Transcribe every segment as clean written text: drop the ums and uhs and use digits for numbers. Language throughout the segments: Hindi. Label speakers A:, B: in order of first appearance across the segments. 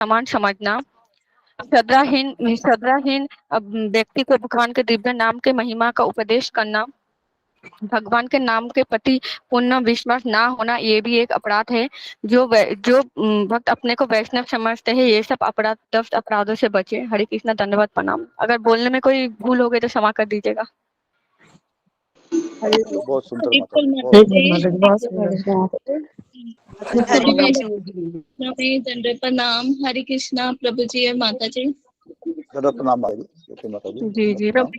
A: समान समझना, श्रद्धाहीन व्यक्ति को भगवान के दिव्य नाम के महिमा का उपदेश करना, भगवान के नाम के प्रति पूर्ण विश्वास ना होना, ये भी एक अपराध है। जो भक्त अपने को वैष्णव समझते हैं, ये सब अपराधों से बचे। हरे कृष्णा, धन्यवाद, प्रणाम। अगर बोलने में कोई भूल हो गई तो क्षमा कर दीजिएगा।
B: बहुत सुंदर माता जी,
C: दंडवत प्रणाम। हरे कृष्णा प्रभु जी और माता जी।
B: प्रणाम माता जी।
A: जी
C: प्रभु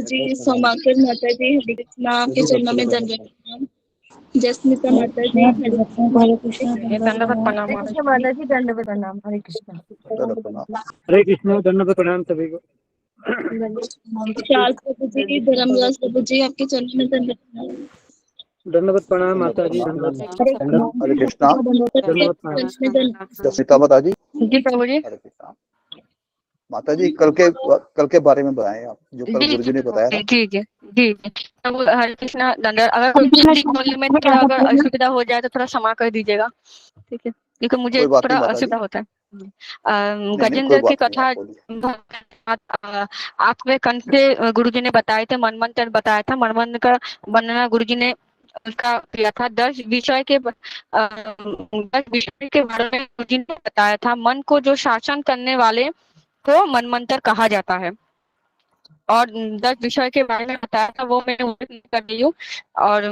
C: जी, सोमाकर माता जी, हरे कृष्णा आपके चरणों में दंडवत प्रणाम। जसमिता माता जी,
A: हरे कृष्णा, दंडवत प्रणाम माता जी, दंडवत प्रणाम। हरे कृष्णा,
D: हरे कृष्णा, दंडवत प्रणाम सभी को।
C: विशाल प्रभु जी, धर्मदास प्रभु जी, आपके चरणों में दंडवत प्रणाम।
D: दंडवत प्रणाम माता जी।
B: हरे कृष्णा,
D: दंडवत प्रणाम।
B: जसमिता माता जी।
A: जी प्रभु जी।
B: हरे कृष्णा माता जी, कल के बारे में बताएं आप, जो कल गुरुजी ने बताया था।
A: जी जी जी जी। हरे कृष्णा, दंडवत। अगर कोई बोलने में थोड़ा अगर असुविधा हो जाए तो थोड़ा क्षमा कर दीजिएगा, ठीक है, क्योंकि मुझे
B: कोई बात
A: थोड़ा
B: नहीं माता जी।
A: असुविधा होता है।
B: नहीं, कोई
A: गजेंद्र की
B: बात नहीं,
A: कथा
B: आप बोलिए।
A: आपके कंठ से गुरुजी ने बताए थे, मन मंत्र बताया था। मन मंत्र का वर्णना गुरुजी ने उसका किया था। 10 विषय के बारे में गुरुजी ने बताया था। मन को जो शासन करने वाले को मन मंत्र कहा जाता है, और 10 विषय के बारे में बताया था, वो मैं उल्लेख नहीं कर रही हूँ। और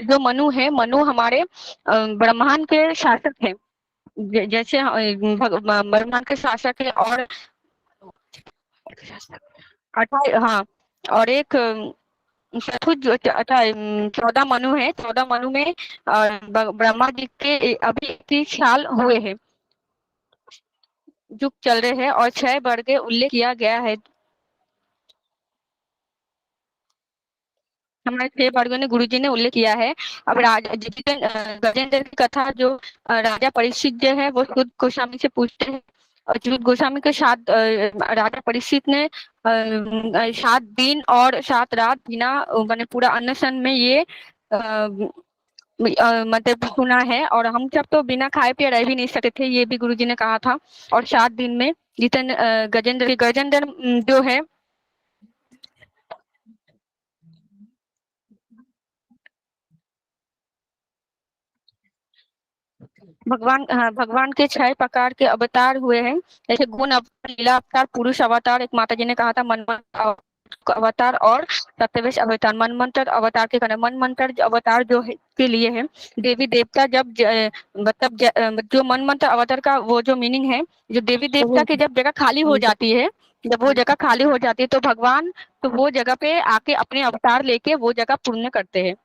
A: जो मनु है, मनु हमारे ब्रह्मांड के शासक है। जैसे ब्रह्मांड के शासक है, और हाँ, और एक चतुर्थ 14 मनु है। 14 मनु में ब्रह्मा जी के अभी 30 साल हुए हैं, युग चल रहे हैं, और 6 वर्ग के उल्लेख किया गया है। हमारे 6 वर्गों ने गुरुजी ने उल्लेख किया है। अब गजेंद्र की कथा जो राजा परीक्षित जो है, वो शुद्ध गोस्वामी से पूछते हैं, और शुद्ध गोस्वामी के साथ राजा परीक्षित ने 7 दिन और 7 रात बिना मैंने पूरा अनशन में ये मतलब सुना है, और हम सब तो बिना खाए पिए रह भी नहीं सकते थे, ये भी गुरुजी ने कहा था। और 7 दिन में गजेंद्र जो है भगवान के 6 प्रकार के अवतार हुए हैं, जैसे गुण अवतार, लीला अवतार, पुरुष अवतार, एक माता जी ने कहा था मनमंत्र अवतार, और सत्यवेश अवतार। मनमंत्र अवतार के कारण, मनमंत्र अवतार जो है के लिए है देवी देवता जब मतलब जो मनमंत्र अवतार का वो जो मीनिंग है, जो देवी देवता की जब जगह खाली हो जाती है, जब वो जगह खाली हो जाती है तो भगवान तो वो जगह पे आके अपने अवतार लेके वो जगह पूर्ण करते हैं।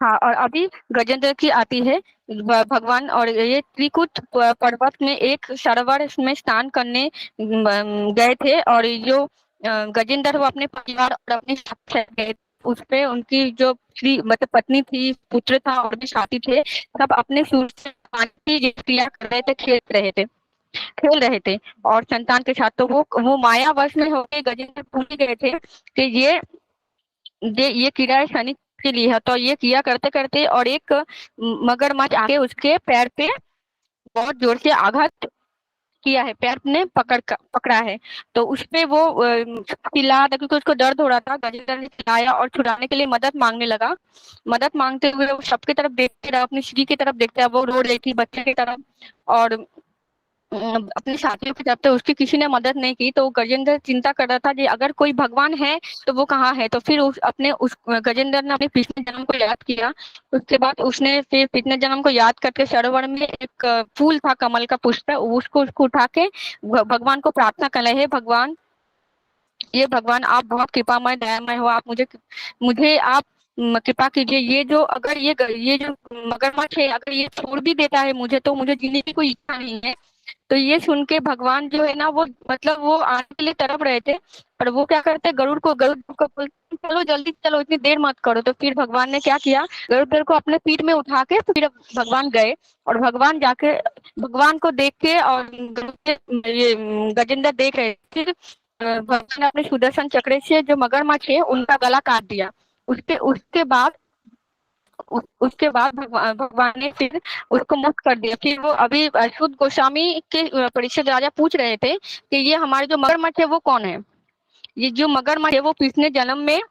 A: हाँ, और अभी गजेंद्र की आती है भगवान, और ये त्रिकुट पर्वत में एक सरोवर में स्नान करने गए थे, और जो गजेंद्र वो अपने परिवार और अपने साथ गए। उस पे उनकी जो मतलब पत्नी थी, पुत्र था, और भी साथी थे, सब अपने सूर्य से पानी की क्रिया कर रहे थे, खेल रहे थे और संतान के साथ। तो वो मायावश में होके गजेंद्र भूल गए थे कि ये कीड़ा है शनि के लिए है। तो ये किया करते करते, और एक मगरमच्छ आके उसके पैर पे बहुत जोर से आघात किया है, पैर ने पकड़ा है। तो उसपे वो चिल्ला, क्योंकि उसको दर्द हो रहा था। गजेंद्र ने चिल्लाया और छुड़ाने के लिए मदद मांगने लगा। मदद मांगते हुए वो सबकी तरफ देखते रहा, अपनी स्त्री की तरफ देखते रहा, वो रो रही थी बच्चे की तरफ, और अपने साथियों की तरफ से उसकी किसी ने मदद नहीं की। तो गजेंद्र चिंता कर रहा था कि अगर कोई भगवान है तो वो कहाँ है। तो फिर उस गजेंद्र ने अपने पिछले जन्म को याद किया। उसके बाद उसने फिर पिछले जन्म को याद करके सरोवर में एक फूल था, कमल का पुष्प, उसको उठा के भगवान को प्रार्थना कर रहे हैं, भगवान ये भगवान आप बहुत कृपामय दयामय हो, आप मुझे आप कृपा कीजिए। ये जो अगर ये जो मगरमच्छ है, अगर ये छोड़ भी देता है मुझे, तो मुझे जीने की कोई इच्छा नहीं है। तो ये सुन के भगवान जो है ना, वो मतलब वो आने के लिए तड़प रहे थे, और वो क्या करते, गरुड़ को बोलते चलो जल्दी चलो, इतनी देर मत करो। तो फिर भगवान ने क्या किया, गरुड़ को अपने पीठ में उठा के फिर भगवान गए, और भगवान जाके भगवान को देख के, और ये गजेंद्र देख रहे थे, भगवान ने अपने सुदर्शन चक्र से जो मगरमच्छ है उनका गला काट दिया। उसके उसके बाद भगवान ने फिर उसको मुक्त कर दिया। फिर वो अभी शुद्ध गोस्वामी के परीक्षित राजा पूछ रहे थे कि ये हमारे जो मगरमच्छ है वो कौन है। ये जो मगरमच्छ है वो पिछले जन्म में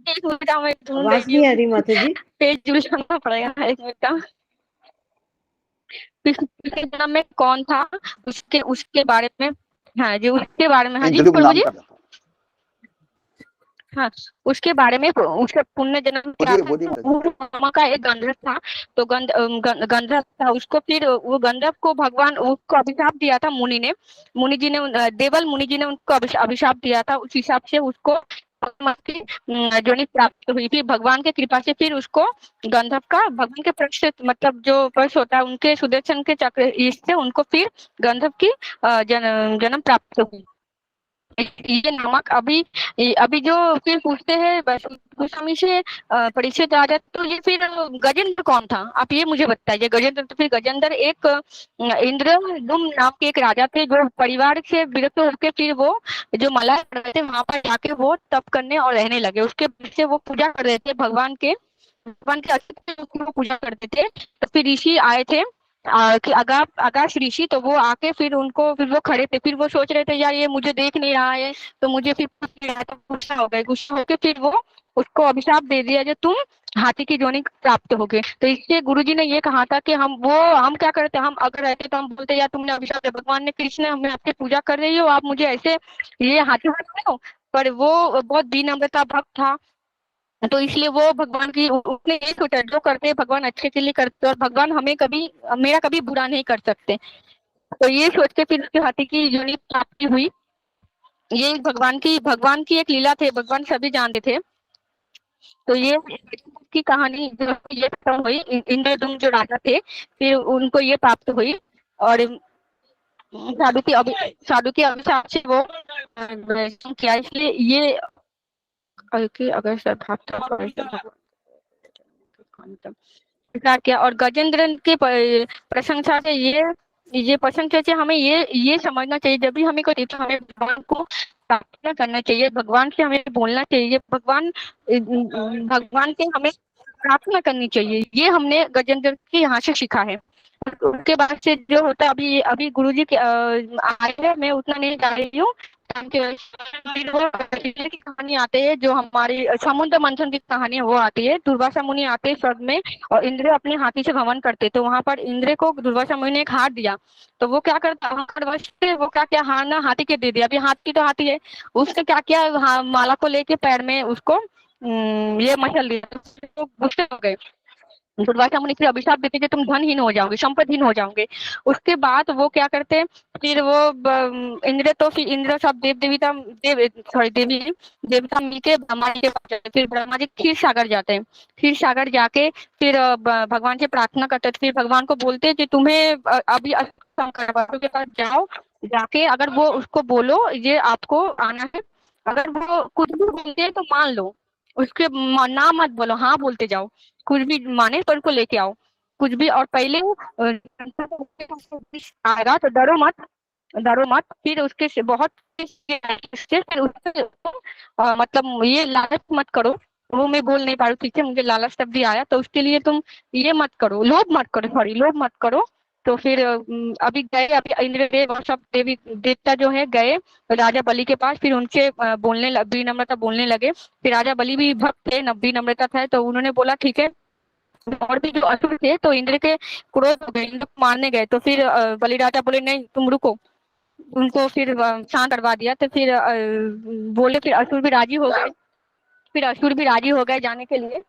A: एक मिनट में ढूंढ
E: आवाज
A: रही
E: नहीं आ
A: हूँ,
E: रही माता जी।
A: पेज उलझाना पड़ेगा, एक मिनट का। पिछले जन्म में कौन था उसके उसके बारे में, हाँ जी उसके बारे में, हाँ जी
B: इंद्र को
A: प्रभु
B: नाम
A: जी,
B: कर देता
A: हाँ उसके बारे में। उसके पुण्य जन्म क्या था,
B: बोलिए
A: वो ब्रह्मा का एक गंधर्व था। तो गंधर्व था, उसको फिर वो गंधर्व को भगवान उसको अभिशाप दिया था मुनि ने। मुनि जी ने देवल मुनि जी ने उनको अभिशाप दिया था। उस हिसाब से उसको की जोनि प्राप्त हुई थी। भगवान के कृपा से फिर उसको गंधर्व का भगवान के पक्ष से, मतलब जो पक्ष होता है उनके सुदर्शन के चक्र इससे उनको फिर गंधर्व की जन्म प्राप्त हुई। ये नमक अभी जो फिर पूछते हैं गोस्वामी से परीक्षित राजा, तो ये फिर गजेंद्र कौन था, आप ये मुझे बताइए। गजेंद्र, तो फिर गजेंद्र एक इंद्र दुम नाम के एक राजा थे जो परिवार से विरक्त होकर फिर वो जो मलय रहे थे वहां पर जाके वो तप करने और रहने लगे। उसके पीछे वो पूजा कर रहे थे भगवान के अस्तित्व की वो पूजा करते थे। तो फिर ऋषि आए थे कि आकाश ऋषि, तो वो आके फिर वो खड़े थे। फिर वो सोच रहे थे यार ये मुझे देख नहीं रहा है, तो मुझे फिर पूछ नहीं रहा है, तो गुस्सा हो गए। गुस्सा होके फिर वो उसको अभिशाप दे दिया जो तुम हाथी की जोनी प्राप्त होगे। तो इससे गुरुजी ने ये कहा था कि हम क्या करते, हम अगर रहते तो हम बोलते यार तुमने अभिशाप दिया, भगवान ने कृष्ण मैं आपकी पूजा कर रही हो, आप मुझे ऐसे ये हाथी बना रहे हो। पर वो बहुत विनम्रता भक्त था, तो इसलिए वो भगवान की उसने ये सोचा जो करते हैं भगवान अच्छे के लिए करते हैं, और भगवान हमें कभी मेरा कभी बुरा नहीं कर सकते। तो ये सोच के फिर उसके हाथी की योनि प्राप्ति हुई। ये भगवान की एक लीला थे, भगवान सभी जानते थे। तो ये की कहानी जो ये खत्म हुई। इंद्रदुम्न जो राजा थे फिर उनको ये प्राप्त हुई, और साधु की अभिशाप से वो किया, इसलिए ये अगर स्वीकार किया। और गजेंद्र के प्रशंसा से ये प्रशंसा से हमें ये समझना चाहिए, जब भी हमें कोई देता हमें भगवान को प्रार्थना करना चाहिए, भगवान से हमें बोलना चाहिए, भगवान से हमें प्रार्थना करनी चाहिए। ये हमने गजेंद्र के यहाँ से सीखा है। उसके बाद से जो होता है अभी गुरुजी के आए हैं, मैं उतना नहीं जा रही हूँ की कहानी आते है, जो हमारी समुद्र मंथन की कहानी है वो आती है। दुर्वासा मुनि आते हैं स्वर्ग में और इंद्र अपने हाथी से भ्रमण करते, तो वहां पर इंद्र को दुर्वासा मुनि ने एक हार दिया। तो वो क्या करता है, वो क्या हार ना हाथी के दे दिया। अभी हाथी तो हाथी है, उसने क्या किया, माला को लेके पैर में उसको ये मचल दिया, तो गुस्से हो गए। दुर्वासा मुनि फिर अभिशाप देते कि तुम धनहीन हो जाओगे, संपत्तिहीन हो जाओगे। उसके बाद वो क्या करते, फिर वो फिर इंद्र सब देवी देवता मिलके ब्रह्मा जी के पास जाते। फिर ब्रह्मा जी क्षीर सागर जाते हैं। क्षीर सागर जाके फिर भगवान से प्रार्थना करते, फिर भगवान को बोलते कि तुम्हें अभी शंकर के पास जाओ, जाके अगर वो उसको बोलो ये आपको आना है, अगर वो कुछ भी बोलते हैं तो मान लो, उसके ना मत बोलो, हाँ बोलते जाओ, कुछ भी माने पर उनको लेके आओ कुछ भी। और पहले आएगा तो डरो मत। फिर उसके से बहुत से फिर उसके मतलब ये लालच मत करो। वो मैं बोल नहीं पा रही ठीक है, मुझे लालच शब्द भी आया, तो उसके लिए तुम ये मत करो, लोभ मत करो। तो फिर अभी गए, अभी इंद्रदेव और सब देवी देवता जो है गए राजा बलि के पास, फिर उनसे विनम्रता बोलने लगे। फिर राजा बलि भी भक्त थे, विनम्रता था, तो उन्होंने बोला ठीक है। और भी जो असुर थे तो इंद्र के क्रोध हो गए, इंद्र को मारने गए। तो फिर बलि राजा बोले नहीं तुम रुको, उनको फिर शांत करवा दिया। तो फिर बोले, फिर असुर भी राजी हो गए, जाने के लिए,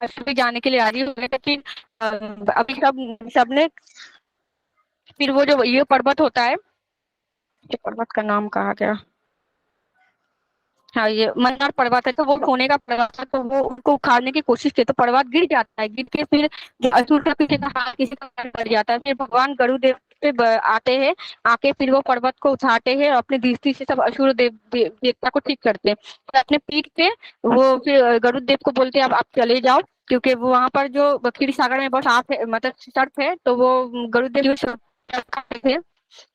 A: असुर भी जाने के लिए राजी हो गए। तो फिर अभी सबने फिर वो जो ये पर्वत होता है, पर्वत का नाम कहा गया, हाँ ये मंदार पर्वत है, तो वो सोने का पर्वत है, तो वो उसको उखाड़ने की कोशिश की, तो पर्वत गिर जाता है। गिर के फिर असुर का पीछे का हाथ किसी का पैर कट जाता है। फिर भगवान गरुदेव आते हैं, आके फिर वो पर्वत को उठाते हैं और अपनी दृष्टि से सब असुर देवता को ठीक करते हैं। फिर अपने पीठ पे वो फिर गरुड़ देव को बोलते हैं अब आप चले जाओ, क्योंकि वो वहां पर जो क्षीर सागर में बहुत साफ है, मतलब सर्प है, तो वो गरुड़ देव खाते थे,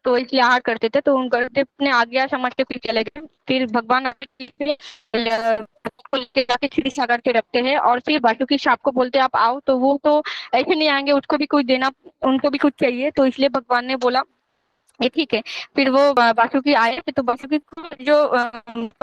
A: तो इसलिए आहार करते थे। तो उन गरुड़देव ने आज्ञा समझ के फिर चले गए। फिर भगवान अपने पीछे को लेके जाके क्षीर सागर पे रखते हैं और फिर वासुकी सांप को बोलते हैं आप आओ, तो वो तो ऐसे नहीं आएंगे, उसको भी कुछ देना, उनको भी कुछ चाहिए, तो इसलिए भगवान ने बोला ये ठीक है। फिर वो वासुकी आए थे, तो वासुकी को जो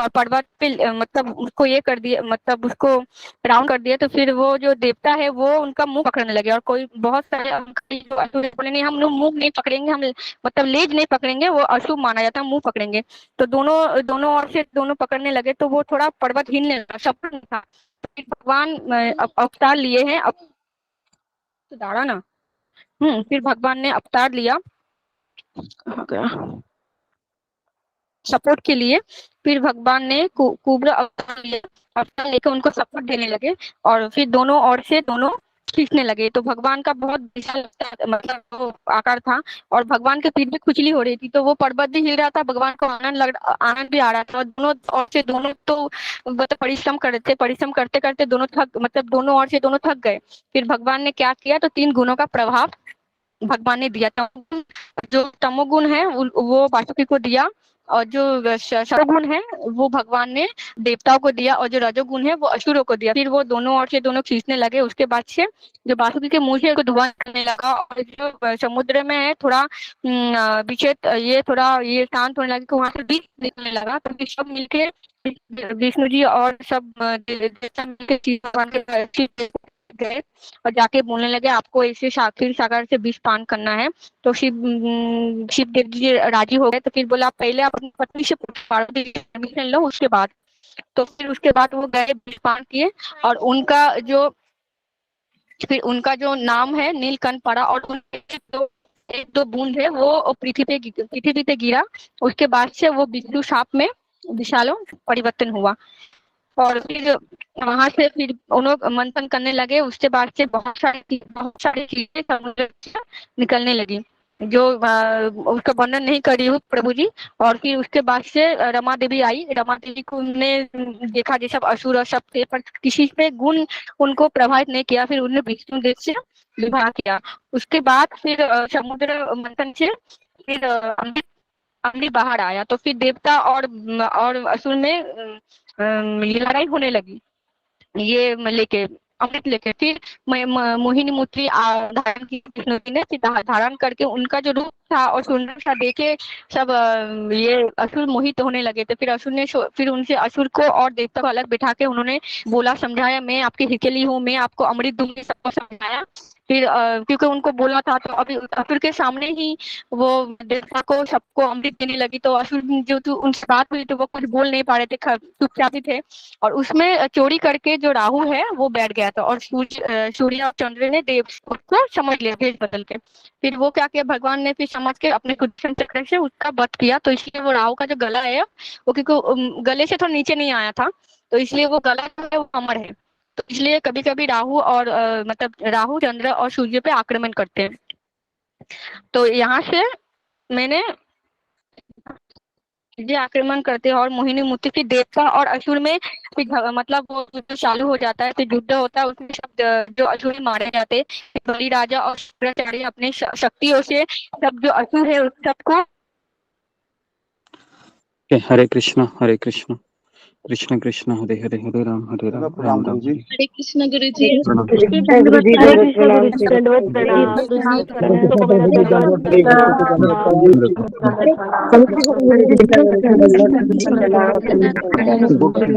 A: पर्वत पे मतलब उसको ये कर दिया, मतलब उसको राउंड कर दिया, तो फिर वो जो देवता है वो उनका मुंह पकड़ने लगे और कोई बहुत सारे जो असुर बोले नहीं हम लोग मुंह नहीं पकड़ेंगे, हम मतलब लेज नहीं पकड़ेंगे, वो अशुभ माना जाता है, मुंह पकड़ेंगे। तो दोनों दोनों ओर से दोनों पकड़ने लगे, तो वो थोड़ा पर्वत हिलने लगा, सब था। फिर भगवान अवतार लिए हैं, अब तो दाड़ा ना। फिर भगवान ने अवतार लिया, कहाँ गया, सपोर्ट के लिए। फिर भगवान ने कुब्र अवतार लेकर उनको सपोर्ट देने लगे और फिर दोनों ओर से दोनों खींचने लगे। तो भगवान का बहुत विशाल मतलब वो आकार था और भगवान के पीठ में खुजली हो रही थी, तो वो पर्वत भी हिल रहा था, भगवान को आनंद भी आ रहा था। और दोनों ओर से दोनों तो मतलब परिश्रम कर रहे थे, परिश्रम करते करते दोनों थक, मतलब दोनों ओर से दोनों थक गए। फिर भगवान ने क्या किया, तो 3 गुणों का प्रभाव भगवान ने दिया। जो तमोगुण है वो वासुकी को दिया, और जो शतगुण है वो भगवान ने देवताओं को दिया, और जो रजोगुण है वो असुरों को दिया। फिर वो दोनों ओर से दोनों खींचने लगे। उसके बाद से जो वासुकी के मुंह से धुआं करने लगा, और जो समुद्र में है थोड़ा विचेत ये थोड़ा ये शांत होने लगा, वहां से बीज निकलने लगा। तो फिर सब मिलके विष्णु जी और सब देवता मिलके गए और जाके बोलने लगे आपको ऐसे क्षीर सागर से विष पान करना है। तो शिव देव जी राजी हो गए। तो फिर बोला पहले आप अपनी पत्नी से परमिशन लो, उसके बाद। तो फिर उसके बाद वो गए, विष पान किए, और उनका जो नाम है नीलकंठ पड़ा, और उनके जो एक दो बूंद है वो पृथ्वी पे गिरा। उसके बाद से वो विष्णु शाप में विशालों परिवर्तन हुआ। और फिर वहां से फिर उन्होंने मंथन करने लगे। उसके बाद से बहुत सारी चीजें समुद्र से निकलने लगी, जो उसका वर्णन नहीं करी हूँ प्रभु जी। और फिर उसके बाद से रमा देवी आई। रमा देवी को ने देखा ये सब असुर और सब थे, पर किसी पे गुण उनको प्रभावित नहीं किया। फिर उन्होंने विष्णु देव से विवाह किया। उसके बाद फिर समुद्र मंथन से फिर अमृत बाहर आया। तो फिर देवता और असुर में लड़ाई होने लगी, ये लेके अमृत लेके। फिर मोहिनी मूर्ति धारण की कृष्ण जी ने, फिर धारण करके उनका जो रूप था और सुंदर सा देखे सब ये असुर मोहित होने लगे थे। फिर असुर ने फिर उनसे असुर को और देवता को अलग बिठा के उन्होंने बोला, समझाया मैं आपकी हिकेली हूँ, मैं आपको अमृत दूंगी, सबको समझाया। फिर क्योंकि उनको बोला था, तो अभी असुर के सामने ही वो देवता को सबको अमृत देने लगी। तो असुर जो तो उनसे बात हुई, तो वो कुछ बोल नहीं पा रहे थे, चुपचाप ही थे। और उसमें चोरी करके जो राहु है वो बैठ गया था, और सूर्य और चंद्र ने देव को समझ लिया भेष बदल के। फिर वो क्या किया, भगवान ने फिर समझ के अपने सुदर्शन चक्र से उसका वध किया। तो इसलिए वो राहु का जो गला है वो क्योंकि गले से थोड़ा नीचे नहीं आया था, तो इसलिए वो गला जो है वो अमर है। तो इसलिए कभी कभी राहु और मतलब राहु चंद्र और सूर्य पे आक्रमण करते हैं। तो यहाँ से मैंने ये आक्रमण करते हैं, और मोहिनी मूर्ति की देवता और असुर में फिर मतलब वो युद्ध चालू हो जाता है। फिर युद्ध होता है, उसमें सब जो असुर मारे जाते हैं। बलि राजा और शुक्राचार्य अपने शक्तियों से सब जो असुर है उस सबको।
E: हरे कृष्ण कृष्ण कृष्ण हरे हरे, हरे राम
B: प्रणाम गुरु जी।
C: हरे कृष्ण गुरु जी।
E: प्रणाम।
D: दंडवत प्रणाम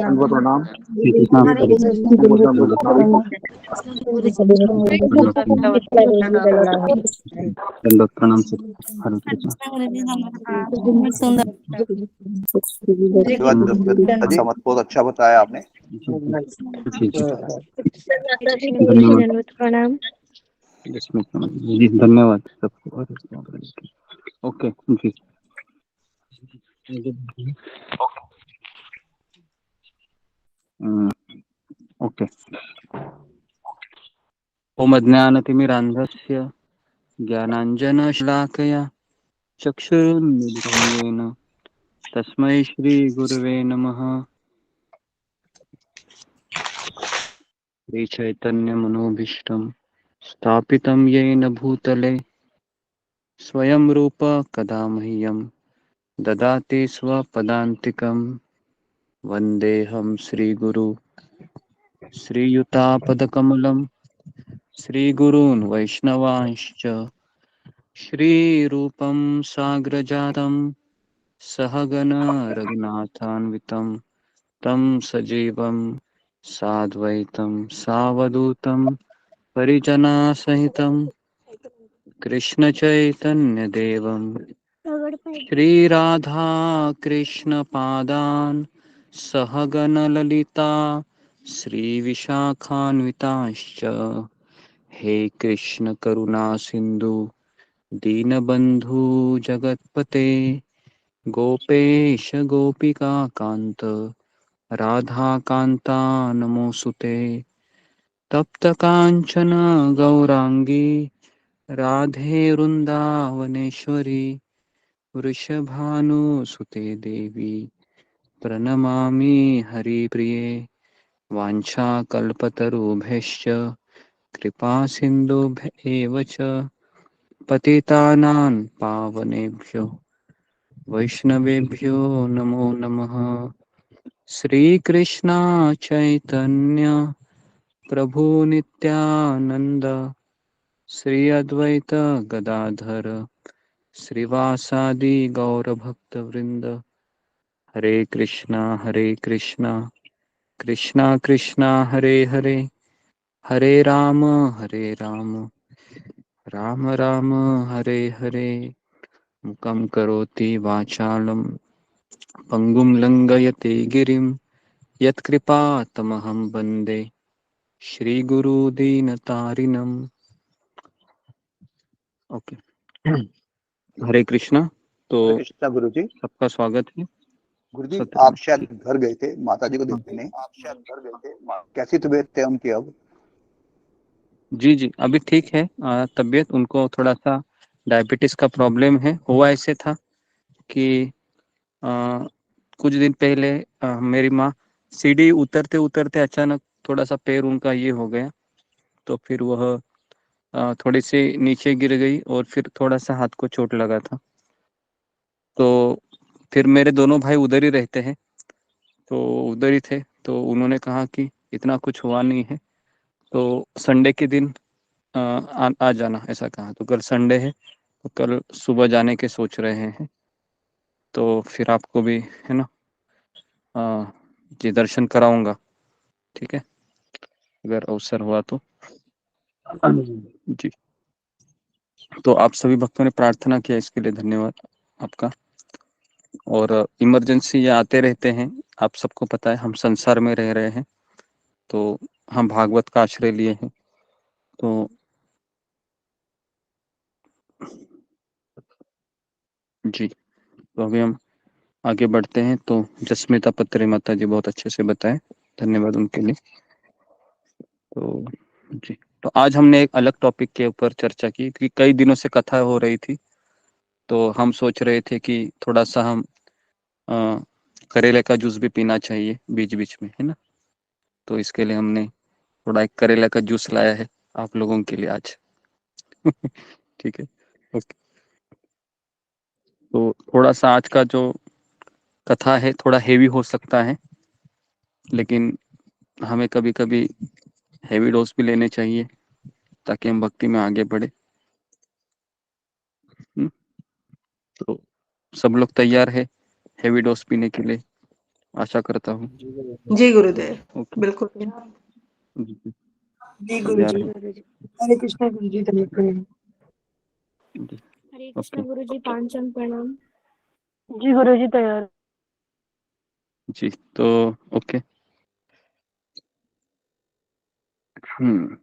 B: दंडवत प्रणाम।
E: श्री कृष्ण हरे दंडवत प्रणाम से हरे कृष्ण।
B: अच्छा मत बहुत अच्छा बताया आपने।
E: जी जी
C: माता जी
E: धन्यवाद
C: प्रणाम।
E: जी, धन्यवाद सबको। ओके जी ओके। ओम अज्ञानतिमिरान्धस्य ज्ञानाञ्जनशलाकया चक्षुरुन्मिलितं येन तस्मै श्रीगुरवे नमः। श्रीचैतन्यमनोभीष्टं स्थापितं येन भूतले स्वयं रूप कदा मह्यं ददाति स्वपदान्तिकं। वन्देऽहं श्रीगुरु श्रीयुतापदकमलं श्रीगुरून् वैष्णवांश्च श्रीरूपं साग्रजातं सहगण रघुनाथान्वितं तं सजीवं साद्वैतं सावधूतं परिजनासहितं कृष्णचैतन्यदेवं श्रीराधा कृष्णपादान् सहगणललिता श्रीविशाखान्वितांश्च हे कृष्ण करुणा सिन्धु दीनबन्धु जगत्पते गोपेश गोपिका कान्त राधाकान्ता नमोऽस्तुते। तप्त काञ्चन गौराङ्गी राधे वृन्दावनेश्वरी वृषभानुसुते देवी प्रणमामि हरिप्रिये। वाञ्छाकल्पतरुभ्यश्च कृपा सिन्धुभ्य एव च पतितानां पावनेभ्यो वैष्णवेभ्यो नमो नमः। श्रीकृष्ण चैतन्य प्रभु नित्यानंद श्री अद्वैत गदाधर श्रीवासादि गौरभक्तवृंद। हरे कृष्णा कृष्णा कृष्णा हरे हरे, हरे राम राम राम हरे हरे। मुकं करोति वाचालं पंगुं लंघयते गिरिं यत्कृपातमहं वन्दे श्रीगुरुदीनतारिणम्। ओके। हरे कृष्णा। तो
B: हरे कृष्णा गुरु जी।
E: सबका स्वागत है।
B: गुरु जी
E: सत्यनारायण
B: आप शायद घर गए थे माता जी को देखने, कैसी तबीयत है उनकी अब?
E: जी जी अभी ठीक है तबीयत। उनको थोड़ा सा डायबिटीज का प्रॉब्लम है। हुआ ऐसे था कि आ, कुछ दिन पहले मेरी माँ सीढ़ी उतरते उतरते अचानक थोड़ा सा पैर उनका ये हो गया, तो फिर वह थोड़ी सी नीचे गिर गई और फिर थोड़ा सा हाथ को चोट लगा था। तो फिर मेरे दोनों भाई उधर ही रहते हैं, तो उधर ही थे। तो उन्होंने कहा कि इतना कुछ हुआ नहीं है, तो संडे के दिन आ जाना, ऐसा कहा। तो कल संडे है, तो कल सुबह जाने के सोच रहे हैं। तो फिर आपको भी है ना जी दर्शन कराऊंगा, ठीक है, अगर अवसर हुआ तो। जी। तो आप सभी भक्तों ने प्रार्थना किया, इसके लिए धन्यवाद आपका। और इमरजेंसी ये आते रहते हैं, आप सबको पता है, हम संसार में रह रहे हैं, तो हम भागवत का आश्रय लिए हैं। तो जी, तो अभी हम आगे बढ़ते हैं। तो जस्मिता पत्रे माता जी बहुत अच्छे से बताएं, धन्यवाद उनके लिए। तो जी, तो आज हमने एक अलग टॉपिक के ऊपर चर्चा की कि कई दिनों से कथा हो रही थी, तो हम सोच रहे थे कि थोड़ा सा हम अ, करेले का जूस भी पीना चाहिए बीच बीच में, है ना। तो इसके लिए हमने थोड़ा एक करेला का जूस लाया है आप लोगों के लिए आज। ठीक है, ओके। तो थोड़ा सा आज का जो कथा है थोड़ा हेवी हो सकता है, लेकिन हमें कभी कभी हेवी डोज भी लेने चाहिए ताकि हम भक्ति में आगे बढ़े। हम्म, तो सब लोग तैयार है हेवी डोज पीने के लिए, आशा करता हूँ।
D: जी गुरुदेव,
E: ओके।
D: बिल्कुल।
E: जी, जी,
D: जी
E: तैयार
D: गुरुजी।
E: है।
D: हरे कृष्णा गुरुजी, धन्यवाद।
E: जी,
F: हरे
E: ओके।
F: कृष्णा गुरुजी, पांचन प्रणाम।
D: जी गुरुजी, तैयार।
E: जी, तो ओके। हम्म,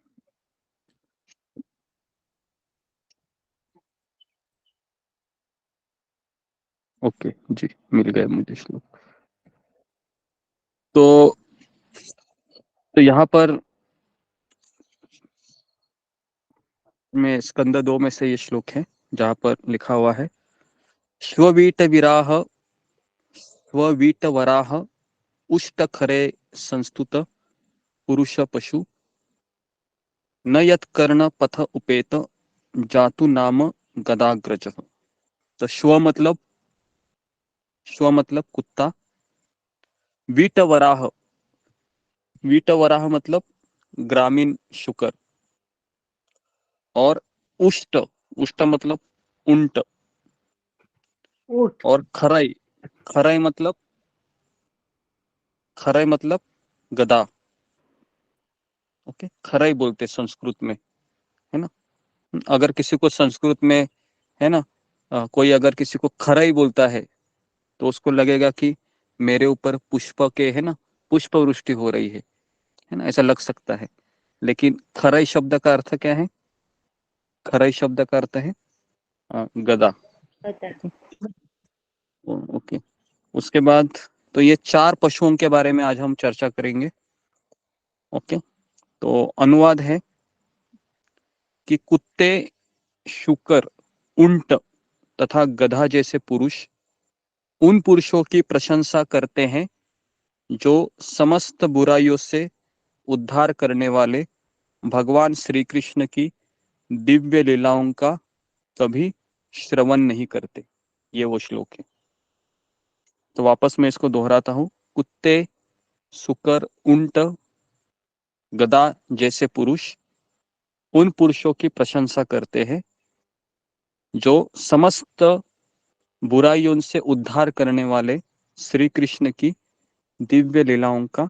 E: ओके जी, मिल गए मुझे श्लोक। तो यहाँ पर में स्कंद 2 में से ये श्लोक है जहाँ पर लिखा हुआ है, स्ववीट विराह स्ववीट वराह उष्ट खरे संस्तुत पुरुष पशु न यत कर्ण पथ उपेत जातु नाम गदाग्रज। तो श्व मतलब कुत्ता, वीट वराह मतलब ग्रामीण शुकर, और उष्ट मतलब ऊंट,
D: ऊँट।
E: और खराई मतलब गधा। ओके, खराई बोलते संस्कृत में, है ना। अगर किसी को संस्कृत में, है ना, कोई अगर किसी को खराई बोलता है तो उसको लगेगा कि मेरे ऊपर पुष्प के, है ना, पुष्प वृष्टि हो रही है ना, ऐसा लग सकता है। लेकिन खराई शब्द का अर्थ क्या है? खराई शब्द का अर्थ है गधा। ओके, उसके बाद तो ये 4 पशुओं के बारे में आज हम चर्चा करेंगे। ओके, तो अनुवाद है कि कुत्ते, शुकर, ऊंट तथा गधा जैसे पुरुष उन पुरुषों की प्रशंसा करते हैं जो समस्त बुराइयों से उद्धार करने वाले भगवान श्री कृष्ण की दिव्य लीलाओं का कभी श्रवण नहीं करते। ये वो श्लोक है। तो वापस मैं इसको दोहराता हूँ। कुत्ते, शुकर, ऊंट, गधा जैसे पुरुष उन पुरुषों की प्रशंसा करते हैं जो समस्त बुराइयों से उद्धार करने वाले श्री कृष्ण की दिव्य लीलाओं का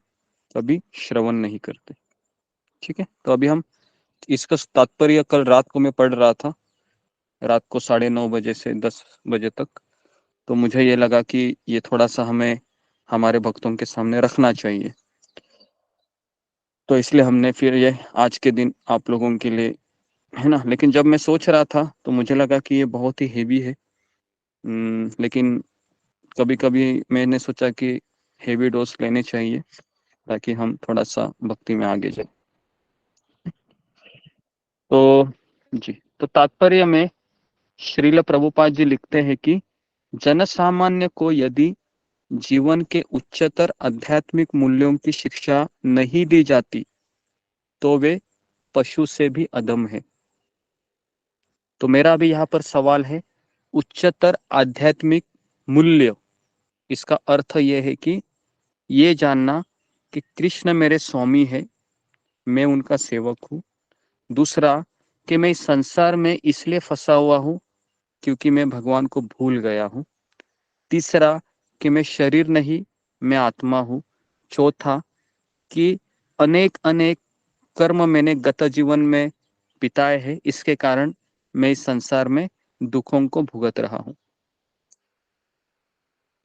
E: कभी श्रवण नहीं करते। ठीक है, तो अभी हम इसका तात्पर्य कल रात को मैं पढ़ रहा था, रात को 9:30 बजे से 10 बजे तक। तो मुझे ये लगा कि ये थोड़ा सा हमें हमारे भक्तों के सामने रखना चाहिए, तो इसलिए हमने फिर ये आज के दिन आप लोगों के लिए, है ना। लेकिन जब मैं सोच रहा था तो मुझे लगा कि ये बहुत ही हेवी है। लेकिन कभी कभी मैंने सोचा कि हेवी डोज लेने चाहिए ताकि हम थोड़ा सा भक्ति में आगे जाए। तो जी, तो तात्पर्य में श्रील प्रभुपाद जी लिखते हैं कि जन सामान्य को यदि जीवन के उच्चतर आध्यात्मिक मूल्यों की शिक्षा नहीं दी जाती तो वे पशु से भी अधम है। तो मेरा भी यहाँ पर सवाल है, उच्चतर आध्यात्मिक मूल्य, इसका अर्थ यह है कि ये जानना कि कृष्ण मेरे स्वामी है, मैं उनका सेवक हूँ। दूसरा, कि मैं इस संसार में इसलिए फंसा हुआ हूँ क्योंकि मैं भगवान को भूल गया हूँ। तीसरा, कि मैं शरीर नहीं, मैं आत्मा हूँ। चौथा, कि अनेक अनेक कर्म मैंने गत जीवन में बिताए हैं, इसके कारण मैं इस संसार में दुखों को भुगत रहा हूँ।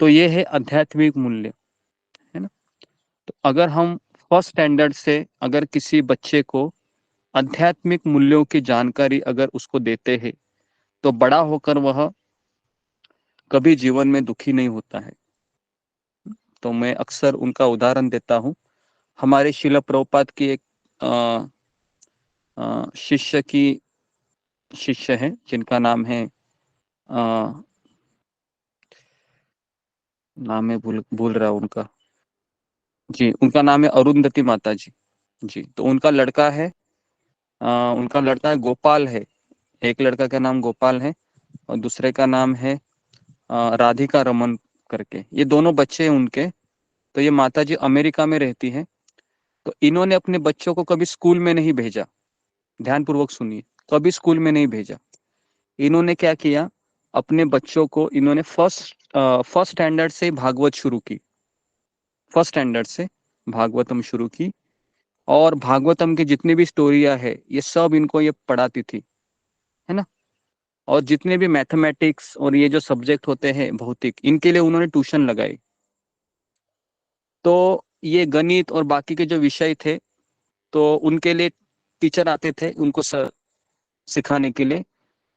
E: तो ये है आध्यात्मिक मूल्य, है ना। तो अगर हम फर्स्ट स्टैंडर्ड से अगर किसी बच्चे को आध्यात्मिक मूल्यों की जानकारी अगर उसको देते हैं तो बड़ा होकर वह कभी जीवन में दुखी नहीं होता है। तो मैं अक्सर उनका उदाहरण देता हूँ। हमारे शिला प्रभुपाद की एक शिष्य है जिनका नाम है नाम मैं भूल रहा हूँ उनका। जी, उनका नाम है अरुंधति माता जी। जी, तो उनका लड़का है गोपाल है। एक लड़का का नाम गोपाल है और दूसरे का नाम है राधिका रमन करके। ये दोनों बच्चे हैं उनके। तो ये माता जी अमेरिका में रहती है। तो इन्होंने अपने बच्चों को कभी स्कूल में नहीं भेजा। ध्यानपूर्वक सुनिए, कभी स्कूल में नहीं भेजा। इन्होंने क्या किया, अपने बच्चों को इन्होंने फर्स्ट स्टैंडर्ड से भागवत शुरू की। फर्स्ट स्टैंडर्ड से भागवतम शुरू की और भागवतम की जितनी भी स्टोरियां है ये सब इनको ये पढ़ाती थी, है ना। और जितने भी मैथमेटिक्स और ये जो सब्जेक्ट होते हैं भौतिक, इनके लिए उन्होंने ट्यूशन लगाई। तो ये गणित और बाकी के जो विषय थे तो उनके लिए टीचर आते थे उनको सिखाने के लिए।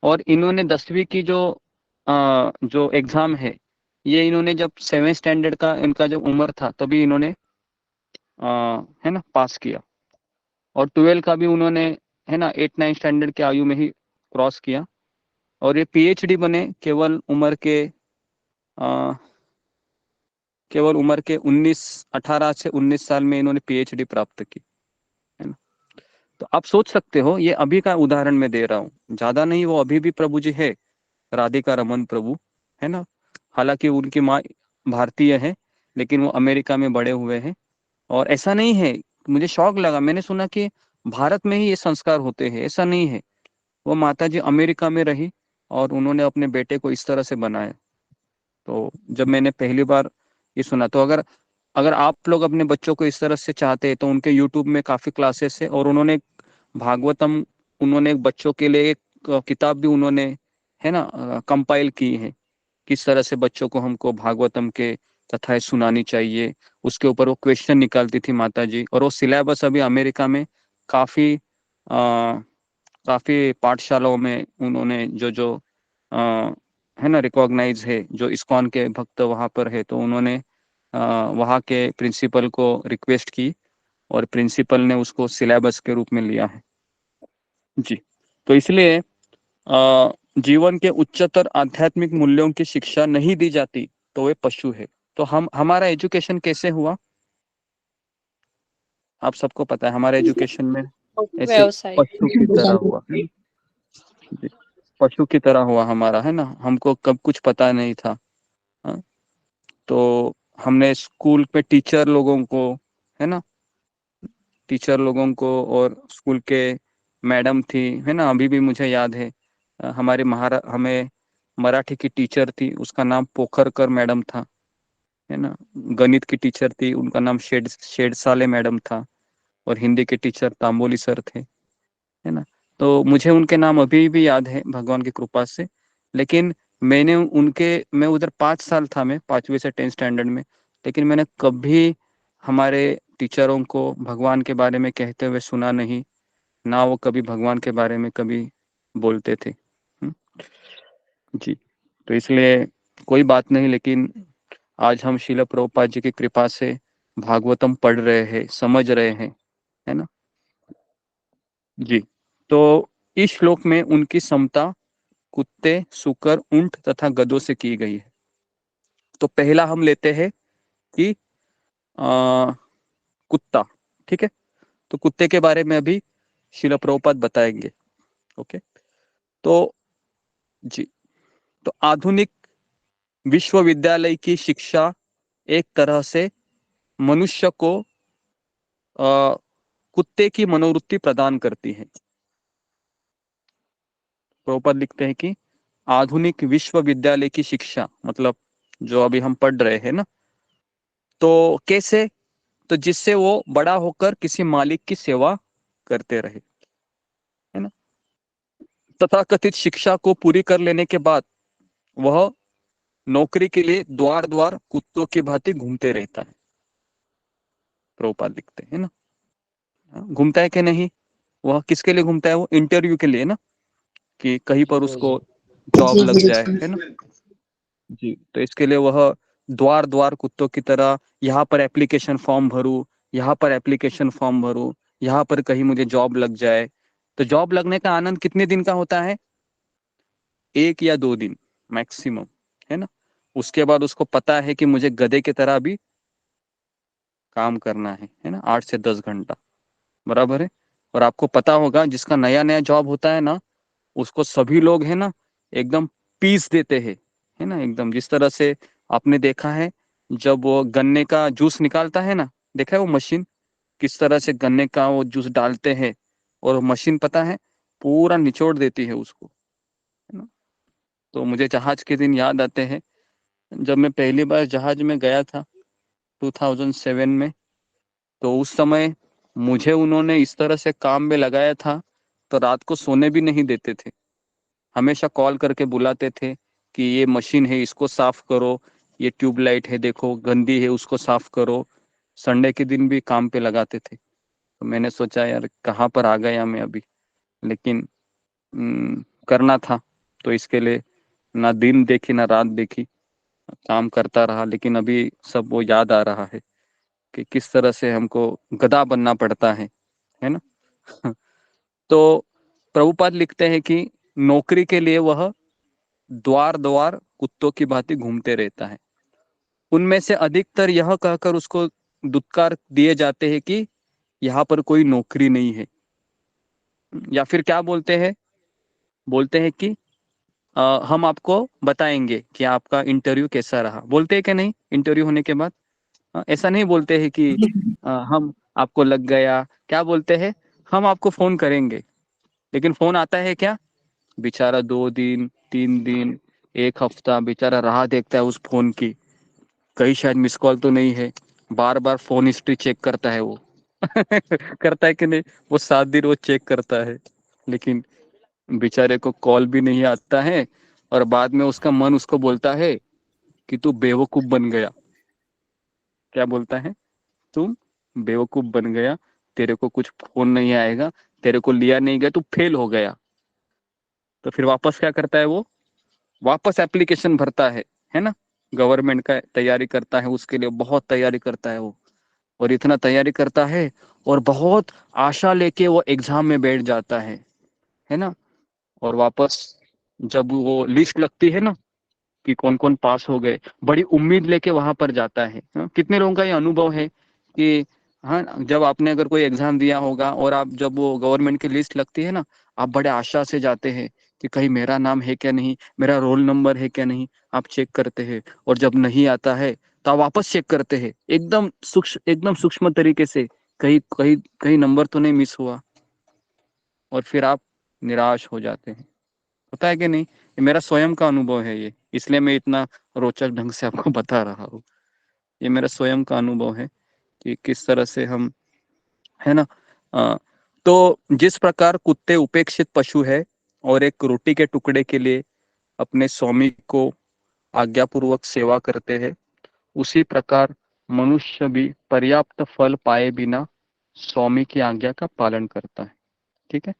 E: और इन्होंने 10वीं की जो एग्जाम है ये इन्होंने जब 7th स्टैंडर्ड का इनका जब उम्र था तभी इन्होंने है ना पास किया। और 12 का भी उन्होंने, है ना, 8-9 स्टैंडर्ड की आयु में ही क्रॉस किया। और ये पीएचडी बने केवल उम्र के अ, केवल उम्र के 18 से 19 साल में इन्होंने पीएचडी प्राप्त की, है ना। तो आप सोच सकते हो, ये अभी का उदाहरण मैं दे रहा हूँ, ज्यादा नहीं, वो अभी भी प्रभु जी है, राधिका रमन प्रभु, है ना। हालांकि उनकी माँ भारतीय है, लेकिन वो अमेरिका में बड़े हुए हैं। और ऐसा नहीं है, मुझे शौक लगा, मैंने सुना कि भारत में ही ये संस्कार होते हैं, ऐसा नहीं है। वो माता जी अमेरिका में रही और उन्होंने अपने बेटे को इस तरह से बनाया। तो जब मैंने पहली बार ये सुना, तो अगर अगर आप लोग अपने बच्चों को इस तरह से चाहते हैं तो उनके यूट्यूब में काफी क्लासेस है, और उन्होंने भागवतम, उन्होंने एक बच्चों के लिए एक किताब भी उन्होंने, है ना, कंपाइल की है, किस तरह से बच्चों को हमको भागवतम के कथाएं सुनानी चाहिए। उसके ऊपर वो क्वेश्चन निकालती थी माता जी, और वो सिलेबस अभी अमेरिका में काफी काफी पाठशालाओं में उन्होंने जो जो अ, है ना, रिकॉग्नाइज है, जो इस्कॉन के भक्त वहां पर है, तो उन्होंने वहाँ के प्रिंसिपल को रिक्वेस्ट की, और प्रिंसिपल ने उसको सिलेबस के रूप में लिया है। जी। तो इसलिए जीवन के उच्चतर आध्यात्मिक मूल्यों की शिक्षा नहीं दी जाती तो वे पशु है। तो हमारा एजुकेशन कैसे हुआ, आप सबको पता है, हमारा एजुकेशन में ऐसे
F: व्यवसाय
E: पशु की तरह हुआ है। जी, पशु की तरह हुआ हमारा, है ना, हमको कब कुछ पता नहीं था। हाँ? तो हमने स्कूल पे टीचर लोगों को, है ना, टीचर लोगों को, और स्कूल के मैडम थी, है ना, अभी भी मुझे याद है, हमें मराठी की टीचर थी, उसका नाम पोखरकर मैडम था, है ना। गणित की टीचर थी, उनका नाम शेडसाले मैडम था, और हिंदी के टीचर तांबोली सर थे, है ना। तो मुझे उनके नाम अभी भी याद है भगवान की कृपा से। लेकिन मैं उधर 5 साल था, मैं 5वीं से 10th स्टैंडर्ड में, लेकिन मैंने कभी हमारे टीचरों को भगवान के बारे में कहते हुए सुना नहीं, ना वो कभी भगवान के बारे में कभी बोलते थे। जी। तो इसलिए कोई बात नहीं, लेकिन आज हम शिला प्रभुपाद जी की कृपा से भागवतम पढ़ रहे हैं, समझ रहे हैं, है ना। जी। तो इस श्लोक में उनकी समता कुत्ते, सूकर, ऊंट तथा गधों से की गई है। तो पहला हम लेते हैं कि कुत्ता, ठीक है। तो कुत्ते के बारे में अभी शिला प्रभुपाद बताएंगे। ओके। तो जी, तो आधुनिक विश्वविद्यालय की शिक्षा एक तरह से मनुष्य को कुत्ते की मनोवृत्ति प्रदान करती है। प्रभुपाद लिखते हैं कि आधुनिक विश्वविद्यालय की शिक्षा, मतलब जो अभी हम पढ़ रहे हैं ना, तो कैसे, तो जिससे वो बड़ा होकर किसी मालिक की सेवा करते रहे, है ना। तथाकथित शिक्षा को पूरी कर लेने के बाद वह नौकरी के लिए द्वार द्वार कुत्तों की भांति घूमते रहता है, प्रभुपाद लिखते हैं ना। घूमता है कि नहीं, वह किसके लिए घूमता है, वो इंटरव्यू के लिए ना, कि कहीं पर उसको जॉब
D: जी
E: लग
D: गुरु
E: जाए,
D: जी।
E: है ना। जी। तो इसके लिए वह द्वार द्वार कुत्तों की तरह, यहाँ पर एप्लीकेशन फॉर्म भरूं, यहाँ पर एप्लीकेशन फॉर्म भरूं, यहाँ पर कहीं मुझे जॉब लग जाए। तो जॉब लगने का आनंद कितने दिन का होता है, 1 या 2 दिन मैक्सिमम, है ना। उसके बाद उसको पता है कि मुझे गधे की तरह भी काम करना है ना, 8 से 10 घंटा, बराबर है। और आपको पता होगा, जिसका नया नया जॉब होता है ना, उसको सभी लोग, है ना, एकदम पीस देते हैं, है ना, एकदम जिस तरह से आपने देखा है, जब वो गन्ने का जूस निकालता है ना, देखा है वो मशीन, किस तरह से गन्ने का वो जूस डालते हैं, और मशीन पता है पूरा निचोड़ देती है उसको, है ना। तो मुझे जहाज के दिन याद आते हैं, जब मैं पहली बार जहाज में गया था 2007 में, तो उस समय मुझे उन्होंने इस तरह से काम में लगाया था, तो रात को सोने भी नहीं देते थे, हमेशा कॉल करके बुलाते थे कि ये मशीन है, इसको साफ करो, ये ट्यूबलाइट है देखो गंदी है, उसको साफ करो। संडे के दिन भी काम पे लगाते थे। तो मैंने सोचा यार कहाँ पर आ गया मैं अभी, लेकिन करना था, तो इसके लिए ना दिन देखी ना रात देखी, काम करता रहा। लेकिन अभी सब वो याद आ रहा है कि किस तरह से हमको गधा बनना पड़ता है ना। तो प्रभुपाद लिखते हैं कि नौकरी के लिए वह द्वार द्वार कुत्तों की भांति घूमते रहता है। उनमें से अधिकतर यह कहकर उसको दुत्कार दिए जाते हैं कि यहाँ पर कोई नौकरी नहीं है, या फिर क्या बोलते हैं, बोलते हैं कि हम आपको बताएंगे कि आपका इंटरव्यू कैसा रहा। बोलते हैं कि नहीं इंटरव्यू होने के बाद? ऐसा नहीं बोलते हैं कि हम आपको लग गया, क्या बोलते हैं, हम आपको फोन करेंगे। लेकिन फोन आता है क्या? बेचारा 2 दिन 3 दिन 1 हफ्ता बेचारा राह देखता है उस फोन की, कहीं शायद मिस कॉल तो नहीं है, बार बार फोन हिस्ट्री चेक करता है वो करता है कि नहीं? वो 7 दिन वो चेक करता है, लेकिन बेचारे को कॉल भी नहीं आता है। और बाद में उसका मन उसको बोलता है कि तू बेवकूफ बन गया। क्या बोलता है? तुम बेवकूफ बन गया, तेरे को कुछ फोन नहीं आएगा, तेरे को लिया नहीं गया, तू फेल हो गया। तो फिर वापस क्या करता है वो? वापस एप्लीकेशन भरता है ना? गवर्नमेंट का तैयारी करता है, उसके लिए बहुत तैयारी करता है वो, और इतना तैयारी करता है और बहुत आशा लेके वो एग्जाम में बैठ जाता है ना? और वापस जब वो लिस्ट लगती है ना कि कौन कौन पास हो गए, बड़ी उम्मीद लेके वहां पर जाता है। हाँ? कितने लोगों का ये अनुभव है कि हाँ, जब आपने अगर कोई एग्जाम दिया होगा और आप जब वो गवर्नमेंट की लिस्ट लगती है ना, आप बड़े आशा से जाते हैं कि कहीं मेरा नाम है क्या नहीं, मेरा रोल नंबर है क्या नहीं, आप चेक करते हैं। और जब नहीं आता है तो आप वापस चेक करते हैं एकदम सूक्ष्म तरीके से, कहीं कहीं कहीं नंबर तो नहीं मिस हुआ, और फिर आप निराश हो जाते हैं। होता है कि नहीं? ये मेरा स्वयं का अनुभव है ये, इसलिए मैं इतना रोचक ढंग से आपको बता रहा हूँ। ये मेरा स्वयं का अनुभव है कि किस तरह से हम, है ना? अ, तो जिस प्रकार कुत्ते उपेक्षित पशु है और एक रोटी के टुकड़े के लिए अपने स्वामी को आज्ञापूर्वक सेवा करते हैं, उसी प्रकार मनुष्य भी पर्याप्त फल पाए बिना स्वामी की आज्ञा का पालन करता है। ठीक है?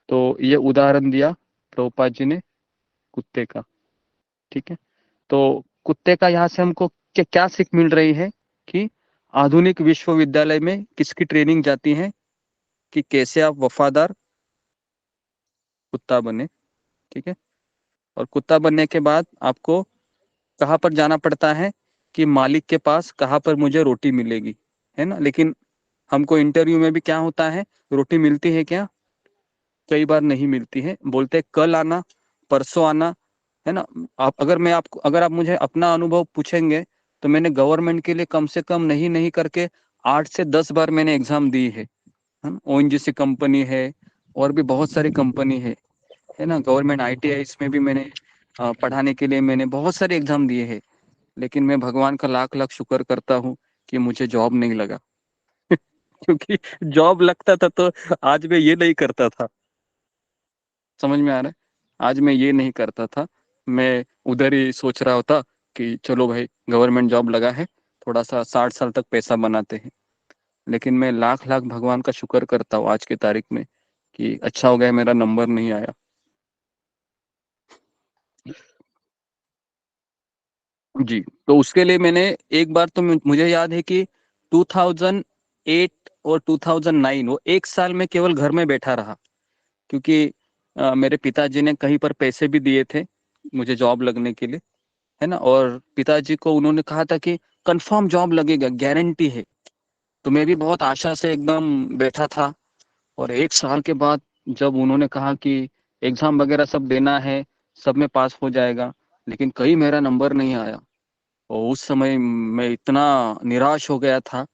E: तो ये उदाहरण दिया प्रभुपाद जी ने कुत्ते का। ठीक है? तो कुत्ते का यहाँ से हमको क्या सीख मिल रही है कि आधुनिक विश्वविद्यालय में किसकी ट्रेनिंग जाती है कि कैसे आप वफादार कुत्ता बने। ठीक है? और कुत्ता बनने के बाद आपको कहाँ पर जाना पड़ता है कि मालिक के पास कहाँ पर मुझे रोटी मिलेगी, है ना? लेकिन हमको इंटरव्यू में भी क्या होता है, रोटी मिलती है क्या? कई बार नहीं मिलती है, बोलते कल आना, परसों आना, है ना? अगर आप मुझे अपना अनुभव पूछेंगे तो मैंने गवर्नमेंट के लिए कम से कम नहीं नहीं करके 8 से 10 बार मैंने एग्जाम दी है। ओएनजीसी कंपनी है और भी बहुत सारी कंपनी है ना? गवर्नमेंट आईटीआई इसमें भी मैंने पढ़ाने के लिए मैंने बहुत सारे एग्जाम दिए हैं। लेकिन मैं भगवान का लाख लाख शुक्र करता हूँ कि मुझे जॉब नहीं लगा क्योंकि जॉब लगता था तो आज मैं ये नहीं करता था। समझ में आ रहा है? आज मैं ये नहीं करता था, मैं उधर ही सोच रहा होता कि चलो भाई गवर्नमेंट जॉब लगा है, थोड़ा सा 60 साल तक पैसा बनाते हैं। लेकिन मैं लाख लाख भगवान का शुक्र करता हूँ आज की तारीख में कि अच्छा हो गया मेरा नंबर नहीं आया। जी, तो उसके लिए मैंने एक बार तो मुझे याद है कि 2008 और 2009 वो 1 साल में केवल घर में बैठा रहा, क्योंकि मेरे पिताजी ने कहीं पर पैसे भी दिए थे मुझे जॉब लगने के लिए, है ना? और पिताजी को उन्होंने कहा था कि कंफर्म जॉब लगेगा, गारंटी है। तो मैं भी बहुत आशा से एकदम बैठा था। और 1 साल के बाद जब उन्होंने कहा कि एग्जाम वगैरह सब देना है, सब में पास हो जाएगा, लेकिन कहीं मेरा नंबर नहीं आया। और उस समय मैं इतना निराश हो गया था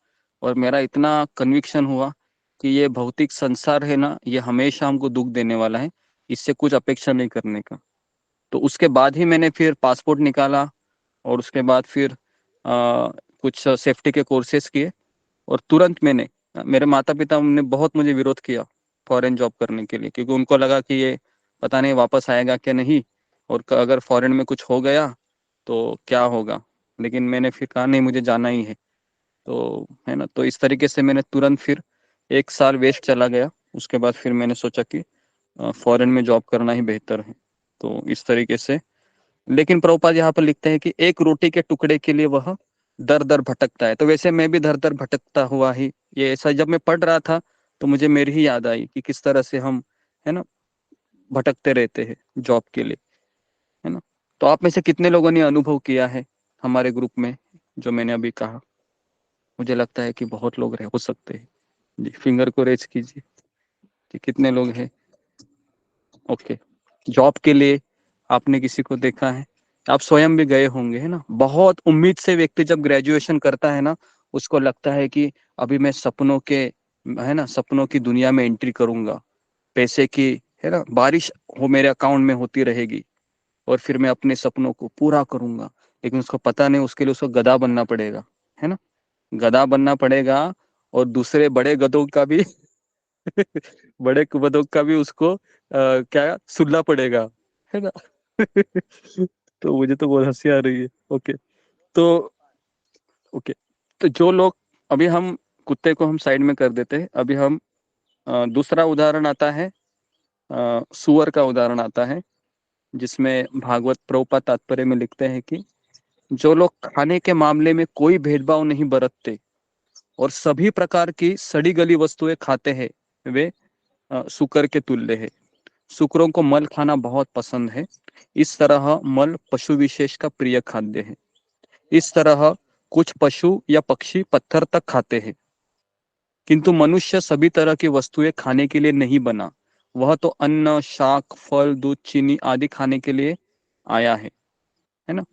E: और मेरा इतना कन्विक्शन हुआ कि ये भौतिक संसार है ना, ये हमेशा हमको दुख देने वाला है, इससे कुछ अपेक्षा नहीं करने का। तो उसके बाद ही मैंने फिर पासपोर्ट निकाला और उसके बाद फिर कुछ सेफ्टी के कोर्सेज किए। और तुरंत मैंने, मेरे माता पिता ने बहुत मुझे विरोध किया फॉरेन जॉब करने के लिए, क्योंकि उनको लगा कि ये पता नहीं वापस आएगा क्या नहीं, और अगर फॉरेन में कुछ हो गया तो क्या होगा। लेकिन मैंने फिर कहा नहीं, मुझे जाना ही है। तो है ना, तो इस तरीके से मैंने तुरंत फिर 1 साल वेस्ट चला गया। उसके बाद फिर मैंने सोचा कि फॉरेन में जॉब करना ही बेहतर है। तो इस तरीके से, लेकिन प्रभुपाद यहाँ पर लिखते हैं कि एक रोटी के टुकड़े के लिए वह दर दर भटकता है। तो वैसे मैं भी दर दर भटकता हुआ ही, ये ऐसा जब मैं पढ़ रहा था तो मुझे मेरी ही याद आई कि किस तरह से हम, है ना, भटकते रहते हैं जॉब के लिए। है ना। तो आप में से कितने लोगों ने अनुभव किया है हमारे ग्रुप में जो मैंने अभी कहा? मुझे लगता है कि बहुत लोग रह हो सकते हैं। जी, फिंगर को रेज कीजिए कि कितने लोग हैं। ओके, जॉब के लिए आपने किसी को देखा है? आप स्वयं भी गए होंगे, है ना। बहुत उम्मीद से व्यक्ति जब ग्रेजुएशन करता है ना, उसको लगता है कि अभी मैं सपनों के, है ना, सपनों की दुनिया में एंट्री करूंगा, पैसे की, है ना, बारिश हो मेरे अकाउंट में होती रहेगी और फिर मैं अपने सपनों को पूरा करूंगा। लेकिन उसको पता नहीं, उसके लिए उसको गधा बनना पड़ेगा, है ना। गधा बनना पड़ेगा और दूसरे बड़े गधों का भी बड़े गधों का भी उसको क्या सुनना पड़ेगा, है ना। तो मुझे तो बहुत हंसी आ रही है। ओके, तो ओके, तो जो लोग, अभी हम कुत्ते को हम साइड में कर देते हैं। अभी हम दूसरा उदाहरण आता है, सुअर का उदाहरण आता है, जिसमें भागवत प्रभुपाद तात्पर्य में लिखते हैं कि जो लोग खाने के मामले में कोई भेदभाव नहीं बरतते और सभी प्रकार की सड़ी गली वस्तुएं खाते हैं, वे सुकर के तुल्य है। सुकरों को मल खाना बहुत पसंद है। इस तरह मल पशु विशेष का प्रिय खाद्य है। इस तरह कुछ पशु या पक्षी पत्थर तक खाते हैं, किंतु मनुष्य सभी तरह की वस्तुएं खाने के लिए नहीं बना। वह तो अन्न, शाक, फल, दूध, चीनी आदि खाने के लिए आया है ना।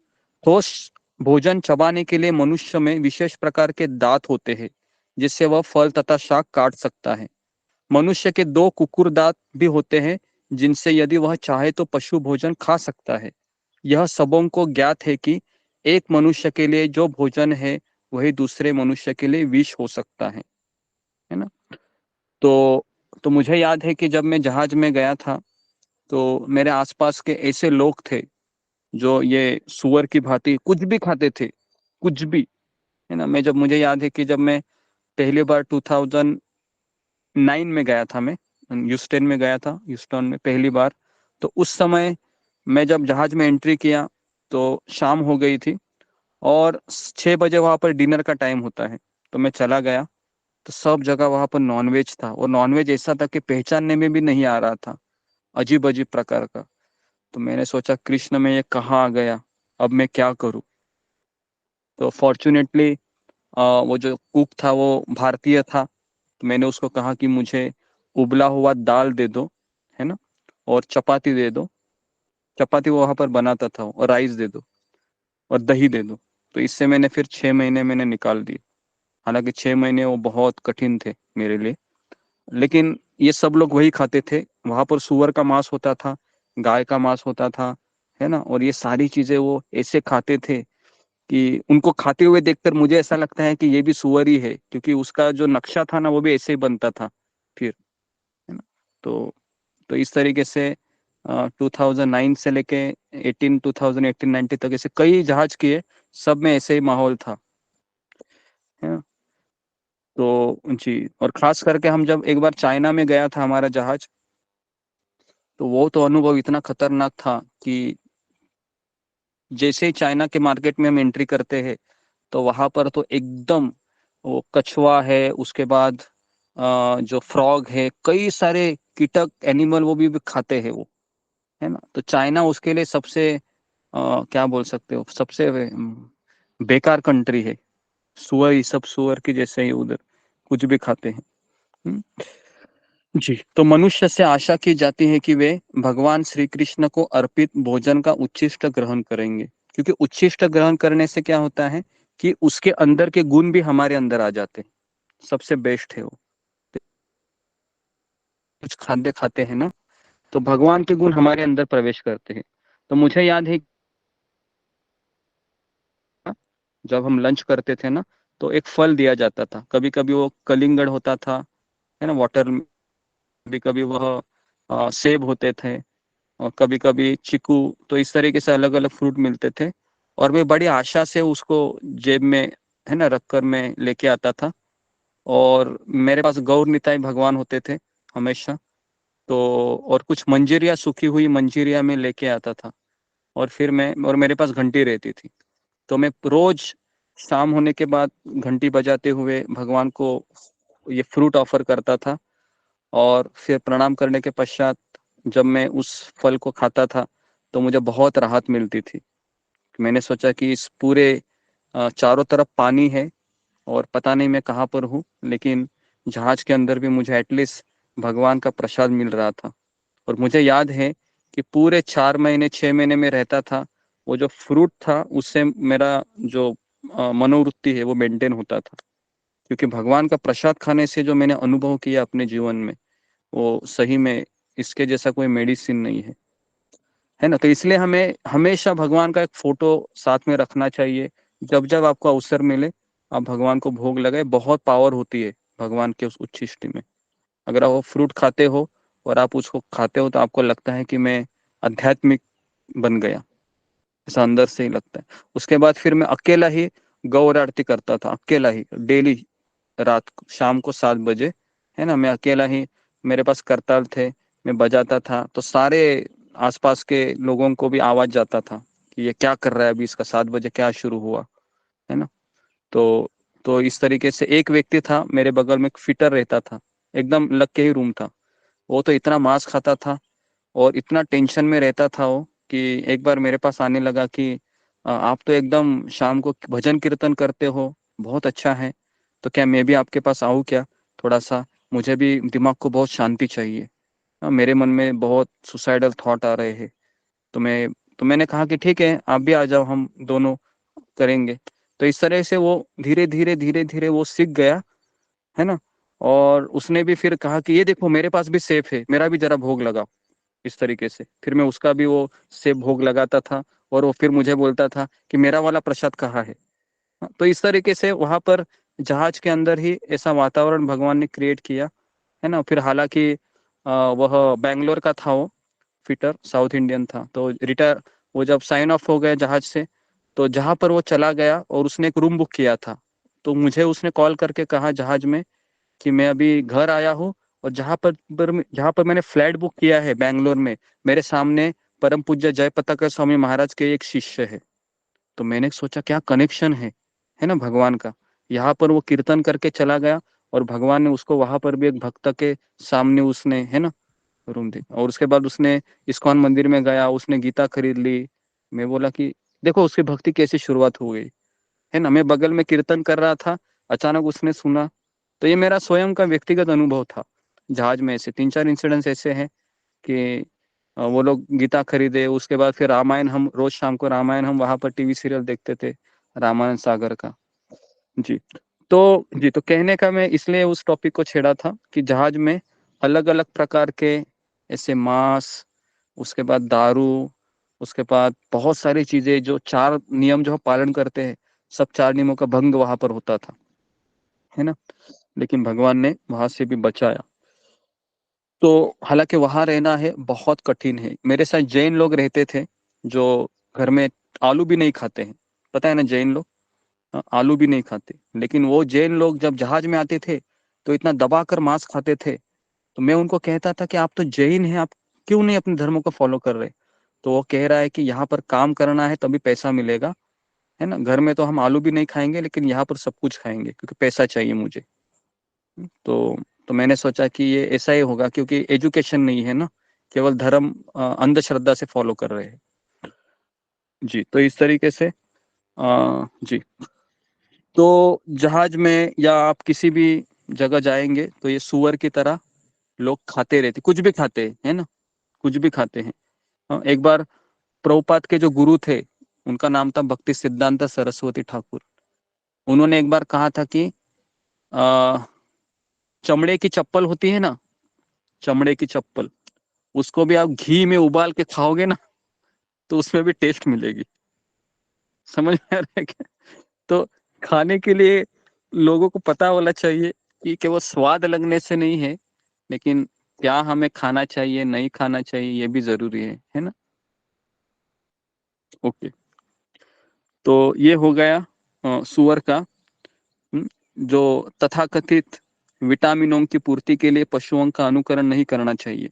E: ठोस भोजन चबाने के लिए मनुष्य में विशेष प्रकार के दांत होते हैं, जिससे वह फल तथा शाक काट सकता है। मनुष्य के 2 कुकुर दांत भी होते हैं, जिनसे यदि वह चाहे तो पशु भोजन खा सकता है। यह सबों को ज्ञात है कि एक मनुष्य के लिए जो भोजन है वही दूसरे मनुष्य के लिए विष हो सकता है ना। तो मुझे याद है कि जब मैं जहाज में गया था, तो मेरे आसपास के ऐसे लोग थे जो ये सुअर की भांति कुछ भी खाते थे, कुछ भी, है ना। मुझे याद है कि जब मैं पहली बार 2009 में गया था, मैं ह्यूस्टन में गया था, ह्यूस्टन में पहली बार। तो उस समय मैं जब जहाज में एंट्री किया तो शाम हो गई थी और 6 बजे वहां पर डिनर का टाइम होता है। तो मैं चला गया, तो सब जगह वहां पर नॉनवेज था और नॉनवेज ऐसा था कि पहचानने में भी नहीं आ रहा था, अजीब अजीब प्रकार का। तो मैंने सोचा, कृष्ण में ये कहाँ आ गया, अब मैं क्या करूं। तो फॉर्चुनेटली वो जो कुक था वो भारतीय था। तो मैंने उसको कहा कि मुझे उबला हुआ दाल दे दो, है ना, और चपाती दे दो। चपाती वो वहां पर बनाता था, और राइस दे दो और दही दे दो। तो इससे मैंने फिर 6 महीने मैंने निकाल दिए। हालांकि 6 महीने वो बहुत कठिन थे मेरे लिए, लेकिन ये सब लोग वही खाते थे। वहां पर सुअर का मांस होता था, गाय का मांस होता था, है ना। और ये सारी चीजें वो ऐसे खाते थे कि उनको खाते हुए देखकर मुझे ऐसा लगता है कि ये भी सुअर ही है, क्योंकि उसका जो नक्शा था ना वो भी ऐसे ही बनता था फिर, है ना। तो इस तरीके से 2009 से लेके 2018-19 तक ऐसे कई जहाज किए, सब में ऐसे ही माहौल था, है ना। तो जी, और खास करके हम जब एक बार चाइना में गया था हमारा जहाज, तो वो तो अनुभव इतना खतरनाक था कि जैसे ही चाइना के मार्केट में हम एंट्री करते हैं, तो वहां पर तो एकदम वो कछुआ है, उसके बाद जो फ्रॉग है, कई सारे कीटक एनिमल वो भी खाते हैं वो, है ना। तो चाइना उसके लिए सबसे क्या बोल सकते हो, सबसे बेकार कंट्री है। सुअर ही, सब सुअर की जैसे ही उधर कुछ भी खाते हैं। हम्म। जी, तो मनुष्य से आशा की जाती है कि वे भगवान श्री कृष्ण को अर्पित भोजन का उच्छिष्ट ग्रहण करेंगे, क्योंकि उच्छिष्ट ग्रहण करने से क्या होता है कि उसके अंदर के गुण भी हमारे अंदर आ जाते हैं। सबसे बेस्ट है वो। कुछ खाद्य खाते हैं ना, तो भगवान के गुण हमारे अंदर प्रवेश करते हैं। तो मुझे याद है जब हम लंच करते थे ना, तो एक फल दिया जाता था। कभी कभी वो कलिंगड़ होता था, है ना, वाटर। कभी कभी वह सेब होते थे, और कभी कभी चीकू। तो इस तरीके से अलग अलग फ्रूट मिलते थे, और मैं बड़ी आशा से उसको जेब में, है ना, रखकर मैं लेके आता था। और मेरे पास गौर निताई भगवान होते थे हमेशा। तो और कुछ मंजीरिया, सूखी हुई मंजीरिया में लेके आता था, और फिर मैं, और मेरे पास घंटी रहती थी, तो मैं रोज शाम होने के बाद घंटी बजाते हुए भगवान को ये फ्रूट ऑफर करता था। और फिर प्रणाम करने के पश्चात जब मैं उस फल को खाता था, तो मुझे बहुत राहत मिलती थी। मैंने सोचा कि इस पूरे चारों तरफ पानी है और पता नहीं मैं कहाँ पर हूँ, लेकिन जहाज के अंदर भी मुझे एटलीस्ट भगवान का प्रसाद मिल रहा था। और मुझे याद है कि पूरे 4 महीने 6 महीने में रहता था, वो जो फ्रूट था उससे मेरा जो मनोवृत्ति है वो मेंटेन होता था। क्योंकि भगवान का प्रसाद खाने से जो मैंने अनुभव किया अपने जीवन में, वो सही में इसके जैसा कोई मेडिसिन नहीं है ना। तो इसलिए हमें हमेशा भगवान का एक फोटो साथ में रखना चाहिए। जब जब आपको अवसर मिले आप भगवान को भोग लगाए। बहुत पावर होती है भगवान के उस उच्छिष्ट में। अगर आप वो फ्रूट खाते हो और आप उसको खाते हो तो आपको लगता है कि मैं आध्यात्मिक बन गया, ऐसा अंदर से ही लगता है। उसके बाद फिर मैं अकेला ही गौर आरती करता था, अकेला ही डेली रात शाम को 7 बजे, है ना। मैं अकेला ही, मेरे पास करताल थे, मैं बजाता था तो सारे आसपास के लोगों को भी आवाज जाता था कि ये क्या कर रहा है अभी, इसका 7 बजे क्या शुरू हुआ, है ना। तो तो इस तरीके से एक व्यक्ति था मेरे बगल में, एक फिटर रहता था, एकदम लग के ही रूम था। वो तो इतना मांस खाता था और इतना टेंशन में रहता था वो, कि एक बार मेरे पास आने लगा कि आप तो एकदम शाम को भजन कीर्तन करते हो, बहुत अच्छा है, तो क्या मैं भी आपके पास आऊँ क्या, थोड़ा सा मुझे भी दिमाग को बहुत शांति चाहिए। मेरे मन में बहुत सुसाइडल थॉट आ रहे हैं। मैंने कहा कि ठीक है आप भी आ जाओ, हम दोनों करेंगे। तो इस तरह से वो धीरे धीरे वो सीख गया, है ना। और उसने भी फिर कहा कि ये देखो मेरे पास भी सेफ है, मेरा भी जरा भोग लगाओ। इस तरीके से फिर मैं उसका भी वो सेब भोग लगाता था और वो फिर मुझे बोलता था कि मेरा वाला प्रसाद कहाँ है। तो इस तरीके से वहां पर जहाज के अंदर ही ऐसा वातावरण भगवान ने क्रिएट किया, है ना। फिर हालांकि वह बैंगलोर का था, वो फिटर साउथ इंडियन था। तो रिटायर, वो जब साइन ऑफ हो गए जहाज से, तो जहां पर वो चला गया और उसने एक रूम बुक किया था, तो मुझे उसने कॉल करके कहा जहाज में कि मैं अभी घर आया हूँ और जहाँ पर मैंने फ्लैट बुक किया है बैंगलोर में, मेरे सामने परम पूज्य जयपताका स्वामी महाराज के एक शिष्य है। तो मैंने सोचा क्या कनेक्शन है ना भगवान का। यहाँ पर वो कीर्तन करके चला गया और भगवान ने उसको वहां पर भी एक भक्त के सामने उसने, है ना, रूम दी। और उसके बाद उसने इस्कॉन मंदिर में गया, उसने गीता खरीद ली। मैं बोला कि देखो उसकी भक्ति कैसी शुरुआत हो गई, है ना। मैं बगल में कीर्तन कर रहा था, अचानक उसने सुना। तो ये मेरा स्वयं का व्यक्तिगत अनुभव था। जहाज में ऐसे 3-4 इंसिडेंट्स ऐसे हैं कि वो लोग गीता खरीदे, उसके बाद फिर रामायण, हम रोज शाम को रामायण हम वहां पर टीवी सीरियल देखते थे, रामायण सागर का। जी। तो कहने का मैं इसलिए उस टॉपिक को छेड़ा था कि जहाज में अलग अलग प्रकार के ऐसे मांस, उसके बाद दारू, उसके बाद बहुत सारी चीजें, जो 4 नियम जो हम पालन करते हैं, सब 4 नियमों का भंग वहां पर होता था, है ना। लेकिन भगवान ने वहां से भी बचाया। तो हालांकि वहां रहना है बहुत कठिन है। मेरे साथ जैन लोग रहते थे जो घर में आलू भी नहीं खाते हैं, पता है ना, जैन लोग आलू भी नहीं खाते। लेकिन वो जैन लोग जब जहाज में आते थे तो इतना दबा कर मांस खाते थे। तो मैं उनको कहता था कि आप तो जैन हैं, आप क्यों नहीं अपने धर्म को फॉलो कर रहे। तो वो कह रहा है कि यहाँ पर काम करना है तभी पैसा मिलेगा, है ना। घर में तो हम आलू भी नहीं खाएंगे, लेकिन यहाँ पर सब कुछ खाएंगे क्योंकि पैसा चाहिए मुझे। तो मैंने सोचा कि ये ऐसा ही होगा, क्योंकि एजुकेशन नहीं है ना, केवल धर्म अंधश्रद्धा से फॉलो कर रहे हैं। जी। तो इस तरीके से जी। तो जहाज में या आप किसी भी जगह जाएंगे तो ये सुअर की तरह लोग खाते रहते, कुछ भी खाते हैं, है ना, कुछ भी खाते हैं। एक बार प्रभुपाद के जो गुरु थे उनका नाम था भक्ति सिद्धांत सरस्वती ठाकुर। उन्होंने एक बार कहा था कि अ, चमड़े की चप्पल होती है ना, चमड़े की चप्पल, उसको भी आप घी में उबाल के खाओगे ना तो उसमें भी टेस्ट मिलेगी। समझ में आ रहा है क्या। तो खाने के लिए लोगों को पता होना चाहिए कि केवल स्वाद लगने से नहीं है, लेकिन क्या हमें खाना चाहिए नहीं खाना चाहिए ये भी जरूरी है ना। ओके। तो ये हो गया सुअर का। जो तथाकथित विटामिनों की पूर्ति के लिए पशुओं का अनुकरण नहीं करना चाहिए।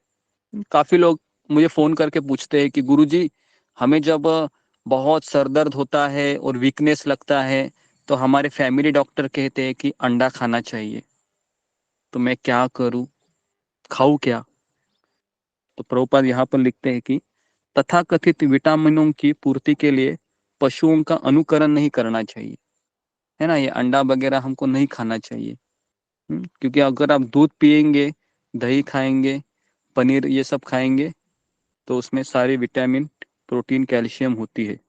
E: काफी लोग मुझे फोन करके पूछते हैं कि गुरुजी, हमें जब बहुत सर दर्द होता है और वीकनेस लगता है तो हमारे फैमिली डॉक्टर कहते हैं कि अंडा खाना चाहिए, तो मैं क्या करूं, खाऊं क्या। तो प्रभुपाद यहाँ पर लिखते हैं कि तथाकथित विटामिनों की पूर्ति के लिए पशुओं का अनुकरण नहीं करना चाहिए, है ना। ये अंडा वगैरह हमको नहीं खाना चाहिए, क्योंकि अगर आप दूध पिएंगे, दही खाएंगे, पनीर ये सब खाएंगे तो उसमें सारी विटामिन, प्रोटीन, कैल्शियम होती है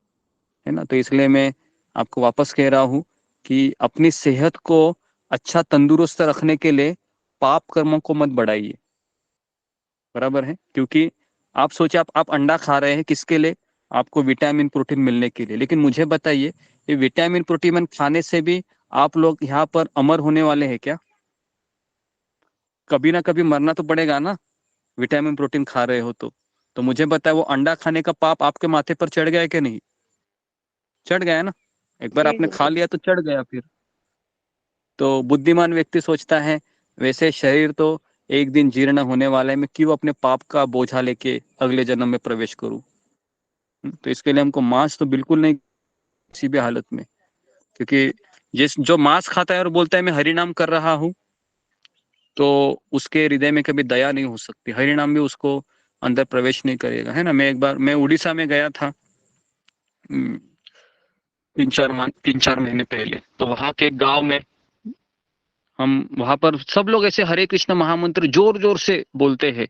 E: ना। तो इसलिए मैं आपको वापस कह रहा हूँ कि अपनी सेहत को अच्छा तंदुरुस्त रखने के लिए पाप कर्मों को मत बढ़ाइए, बराबर है। क्योंकि आप सोचे आप अंडा खा रहे हैं किसके लिए, आपको विटामिन प्रोटीन मिलने के लिए। लेकिन मुझे बताइए, ये विटामिन प्रोटीन खाने से भी आप लोग यहाँ पर अमर होने वाले हैं क्या? कभी ना कभी मरना तो पड़ेगा ना, विटामिन प्रोटीन खा रहे हो तो मुझे बताए, वो अंडा खाने का पाप आपके माथे पर चढ़ गया है कि नहीं? चढ़ गया है ना। एक बार
D: जी
E: आपने खा
D: गुरुजी।
E: लिया तो चढ़ गया फिर। तो बुद्धिमान व्यक्ति सोचता है, वैसे शरीर तो एक दिन जीर्ण होने वाला है, मैं क्यों अपने पाप का बोझा लेके अगले जन्म में प्रवेश करूं। तो इसके लिए हमको मांस तो बिल्कुल नहीं, किसी भी हालत में। क्योंकि जिस जो मांस खाता है और बोलता है मैं हरि नाम कर रहा हूँ, तो उसके हृदय में कभी दया नहीं हो सकती, हरि नाम भी उसको अंदर प्रवेश नहीं करेगा, है ना। मैं उड़ीसा में गया था 3-4 महीने पहले। तो वहां के गांव में हम, वहां पर सब लोग ऐसे हरे कृष्ण महामंत्र जोर जोर से बोलते हैं।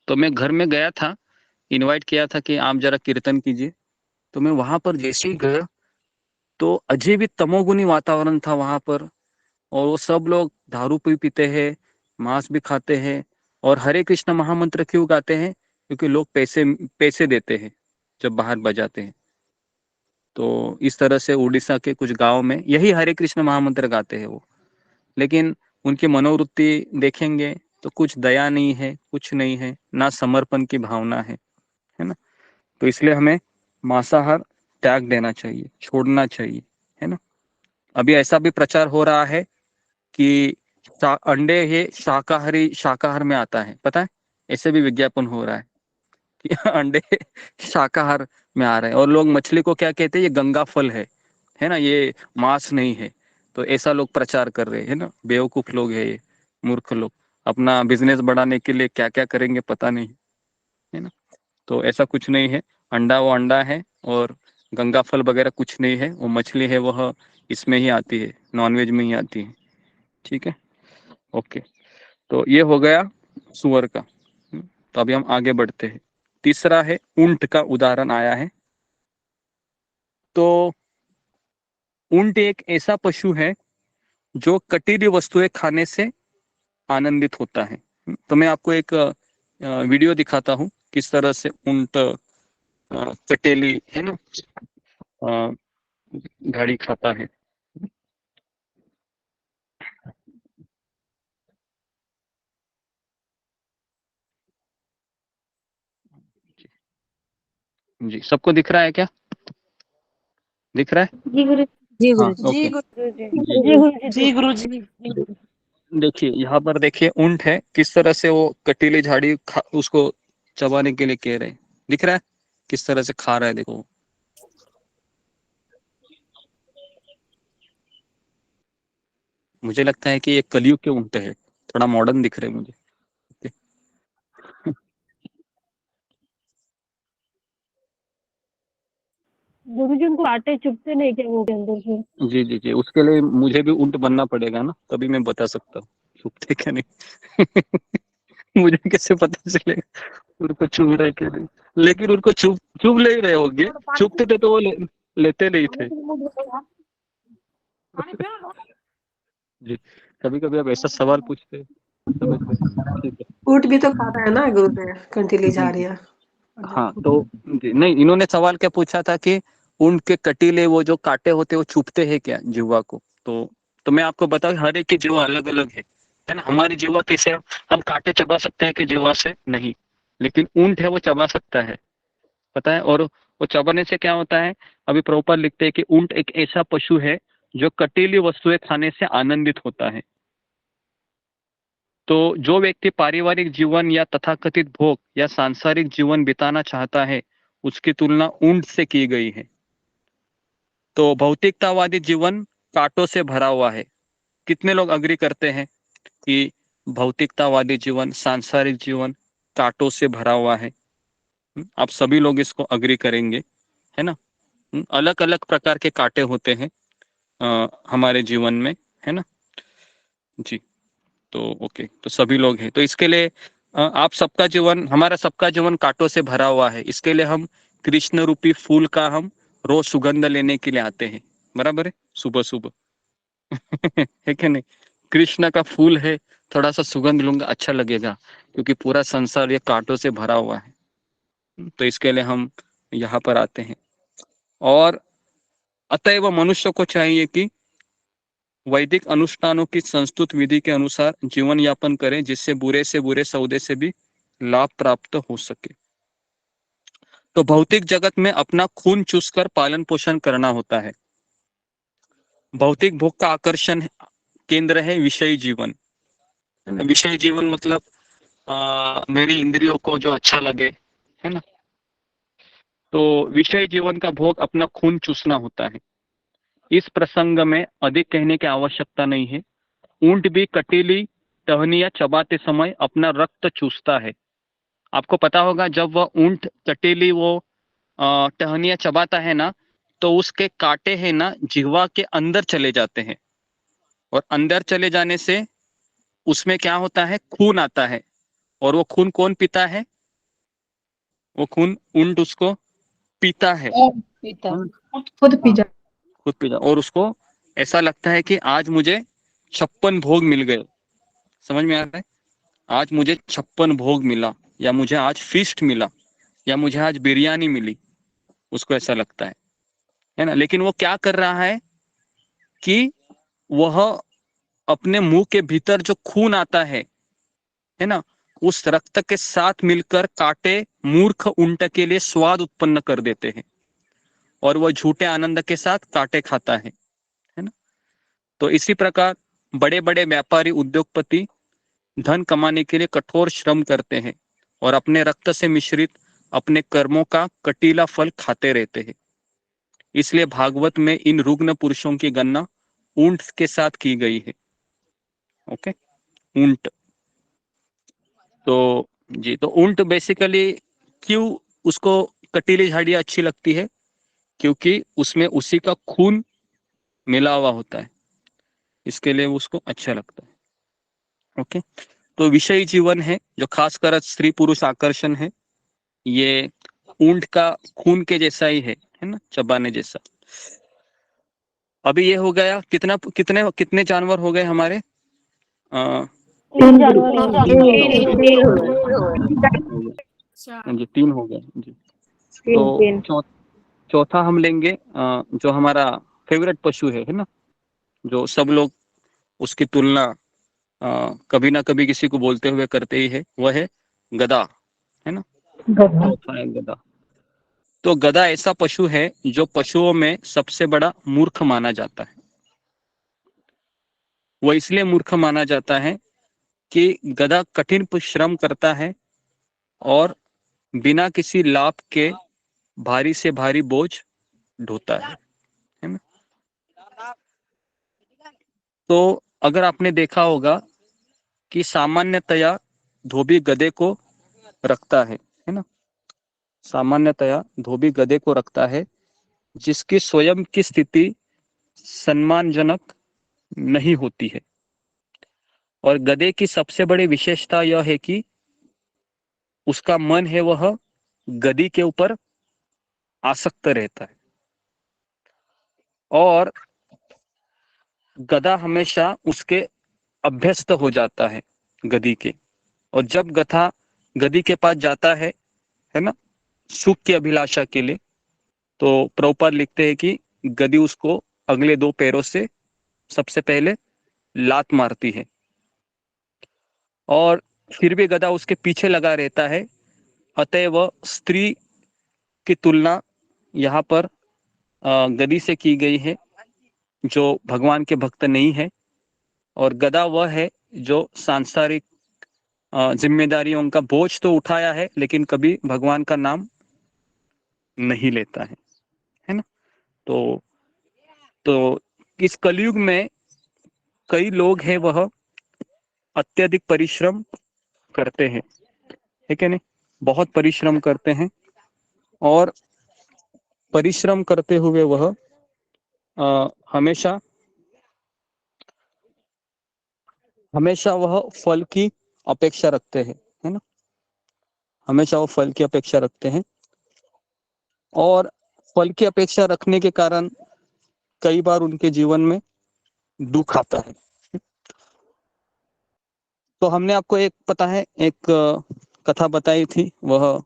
E: तो मैं घर में गया था, इनवाइट किया था कि आप जरा कीर्तन कीजिए। तो मैं वहां पर जैसे ही गया तो अजीब ही तमोगुनी वातावरण था वहां पर। और वो सब लोग दारू भी पीते हैं, मांस भी खाते हैं। और हरे कृष्ण महामंत्र क्यों गाते हैं? क्योंकि लोग पैसे पैसे देते हैं जब बाहर बजाते हैं। तो इस तरह से उड़ीसा के कुछ गांव में यही हरे कृष्ण महामंत्र गाते हैं वो। लेकिन उनकी मनोवृत्ति देखेंगे तो कुछ दया नहीं है, कुछ नहीं है, ना समर्पण की भावना है ना। तो इसलिए हमें मांसाहार त्याग देना चाहिए, छोड़ना चाहिए, है ना। अभी ऐसा भी प्रचार हो रहा है कि अंडे ये शाकाहार में आता है, पता है। ऐसे भी विज्ञापन हो रहा है कि अंडे शाकाहार में आ रहे हैं। और लोग मछली को क्या कहते हैं, ये गंगा फल है ना, ये मांस नहीं है। तो ऐसा लोग प्रचार कर रहे हैं ना, बेवकूफ लोग है ये, मूर्ख लोग। अपना बिजनेस बढ़ाने के लिए क्या क्या करेंगे पता नहीं, है ना। तो ऐसा कुछ नहीं है, अंडा वो अंडा है, और गंगा फल वगैरह कुछ नहीं है। वो मछली है, वह इसमें ही आती है, नॉनवेज में ही आती है, ठीक है। ओके, तो ये हो गया सुअर का। तो अभी हम आगे बढ़ते हैं। तीसरा है ऊंट का उदाहरण आया है। तो ऊंट एक ऐसा पशु है जो कटीली वस्तुएं खाने से आनंदित होता है। तो मैं आपको एक वीडियो दिखाता हूँ, किस तरह से ऊंट कटेली, है ना, गाड़ी खाता है। जी, सबको दिख रहा है क्या? दिख रहा है?
F: जी गुरु।
D: जी
E: हाँ,
D: गुरुजी।
E: ओके।
D: जी गुरुजी।
E: जी
D: जी गुरुजी। जी गुरुजी।
E: देखिए, यहाँ पर देखिए ऊंट है, किस तरह से वो कटीली झाड़ी उसको चबाने के लिए कह रहे हैं। दिख रहा है किस तरह से खा रहा है, देखो। मुझे लगता है कि ये कलयुग के ऊंट है, थोड़ा मॉडर्न दिख रहे हैं मुझे।
D: गुरुजी उनको आटे चुभते नहीं क्या वो के अंदर से?
E: जी जी जी, उसके लिए मुझे भी ऊंट बनना पड़ेगा ना, तभी मैं बता सकता हूँ चुभते क्या नहीं। मुझे कैसे पता चलेगा उनको चुभ रहे क्या नहीं। लेकिन उनको चुभ चुभ ले ही रहे होंगे, चुभते थे तो वो लेते नहीं थे। जी, कभी कभी आप ऐसा सवाल पूछते हैं, समझ में। ठीक है।
D: ऊँट भी तो खाता है ना गुरुदेव, कंटीली
E: जी जी,
D: झाड़ियाँ।
E: हाँ। तो जी नहीं, इन्होंने सवाल क्या पूछा था कि ऊंट के कटीले वो जो कांटे होते हैं वो चुभते हैं क्या जिह्वा को। तो मैं आपको बताऊं, हर एक की जिह्वा अलग अलग है ना। हमारी जिह्वा कैसे, हम कांटे चबा सकते हैं कि जिह्वा से नहीं। लेकिन ऊंट है वो चबा सकता है, पता है। और वो चबाने से क्या होता है, अभी प्रभुपाद लिखते हैं कि ऊंट एक ऐसा पशु है जो कटीली वस्तुएं खाने से आनंदित होता है। तो जो व्यक्ति पारिवारिक जीवन या तथाकथित भोग या सांसारिक जीवन बिताना चाहता है, उसकी तुलना ऊंट से की गई है। तो भौतिकतावादी जीवन कांटों से भरा हुआ है। कितने लोग अग्री करते हैं कि भौतिकतावादी जीवन, सांसारिक जीवन कांटों से भरा हुआ है? आप सभी लोग इसको अग्री करेंगे, है ना। अलग अलग प्रकार के कांटे होते हैं हमारे जीवन में, है ना जी। तो ओके, तो सभी लोग हैं, तो इसके लिए आप सबका जीवन, हमारा सबका जीवन कांटों से भरा हुआ है। इसके लिए हम कृष्ण रूपी फूल का हम रोज सुगंध लेने के लिए आते हैं, बराबर है, सुबह सुबह है कि नहीं। कृष्ण का फूल है, थोड़ा सा सुगंध लूंगा अच्छा लगेगा, क्योंकि पूरा संसार ये कांटों से भरा हुआ है। तो इसके लिए हम यहाँ पर आते हैं। और अतएव मनुष्य को चाहिए कि वैदिक अनुष्ठानों की संस्तुत विधि के अनुसार जीवन यापन करें, जिससे बुरे से बुरे सौदे से भी लाभ प्राप्त हो सके। तो भौतिक जगत में अपना खून चूसकर पालन पोषण करना होता है। भौतिक भोग का आकर्षण केंद्र है विषयी जीवन। विषयी जीवन मतलब मेरी इंद्रियों को जो अच्छा लगे, है ना। तो विषय जीवन का भोग अपना खून चूसना होता है। इस प्रसंग में अधिक कहने की आवश्यकता नहीं है। ऊंट भी कटीली टहनियां चबाते समय अपना रक्त चूसता है। आपको पता होगा, जब वह ऊंट कटीली वो टहनियां चबाता है ना, तो उसके कांटे हैं ना जिह्वा के अंदर चले जाते हैं, और अंदर चले जाने से उसमें क्या होता है, खून आता है। और वो खून कौन पीता है, वो खून ऊंट उसको पीता है,
G: खुद पी जा।
E: खुद पीता, और उसको ऐसा लगता है कि आज मुझे 56 भोग मिल गए। समझ में आ रहा है, आज मुझे 56 भोग मिला, या मुझे आज फीस्ट मिला, या मुझे आज बिरयानी मिली। उसको ऐसा लगता है ना। लेकिन वो क्या कर रहा है कि वह अपने मुंह के भीतर जो खून आता है ना, उस रक्त के साथ मिलकर कांटे मूर्ख ऊंट के लिए स्वाद उत्पन्न कर देते हैं, और वह झूठे आनंद के साथ कांटे खाता है ना। तो इसी प्रकार बड़े बड़े व्यापारी उद्योगपति धन कमाने के लिए कठोर श्रम करते हैं, और अपने रक्त से मिश्रित अपने कर्मों का कटीला फल खाते रहते हैं। इसलिए भागवत में इन रुग्ण पुरुषों की गणना ऊंट के साथ की गई है। ओके, ऊंट। तो जी, तो ऊंट बेसिकली क्यों उसको कटीली झाड़ियां अच्छी लगती है, क्योंकि उसमें उसी का खून मिला हुआ होता है, इसके लिए उसको अच्छा लगता है। ओके, तो विषयी जीवन है जो खासकर स्त्री पुरुष आकर्षण है, ये ऊंट का खून के जैसा ही है ना, चबाने जैसा। अभी ये हो गया, कितना कितने कितने जानवर हो गए हमारे,
D: तीन जानवर हो गए।
E: जी 3 हो गए जी।
D: तीन तीन।
E: तो चौथा हम लेंगे जो हमारा फेवरेट पशु है ना, जो सब लोग उसकी तुलना कभी ना कभी किसी को बोलते हुए करते ही है, वह है गधा, है ना। चौथा है गधा। तो गधा ऐसा पशु है जो पशुओं में सबसे बड़ा मूर्ख माना जाता है। वह इसलिए मूर्ख माना जाता है कि गधा कठिन श्रम करता है, और बिना किसी लाभ के भारी से भारी बोझ ढोता है ना। तो अगर आपने देखा होगा कि सामान्यतया धोबी गधे को रखता है ना। सामान्यतया धोबी गधे को रखता है जिसकी स्वयं की स्थिति सम्मानजनक नहीं होती है। और गधे की सबसे बड़ी विशेषता यह है कि उसका मन है वह गधी के ऊपर आसक्त रहता है, और गधा हमेशा उसके अभ्यस्त हो जाता है गधी के। और जब गधा गधी के पास जाता है ना, सुख की अभिलाषा के लिए, तो प्रभुपाद लिखते हैं कि गधी उसको अगले 2 पैरों से सबसे पहले लात मारती है, और फिर भी गधा उसके पीछे लगा रहता है। अतएव स्त्री की तुलना यहाँ पर गधी से की गई है जो भगवान के भक्त नहीं है, और गधा वह है जो सांसारिक जिम्मेदारियों का बोझ तो उठाया है, लेकिन कभी भगवान का नाम नहीं लेता है ना। तो इस कलयुग में कई लोग हैं वह अत्यधिक परिश्रम करते हैं, है कि नहीं, बहुत परिश्रम करते हैं, और परिश्रम करते हुए वह हमेशा हमेशा वह फल की अपेक्षा रखते हैं, है ना। हमेशा वो फल की अपेक्षा रखते हैं और फल की अपेक्षा रखने के कारण कई बार उनके जीवन में दुख आता है। तो हमने आपको एक पता है एक कथा बताई थी, वह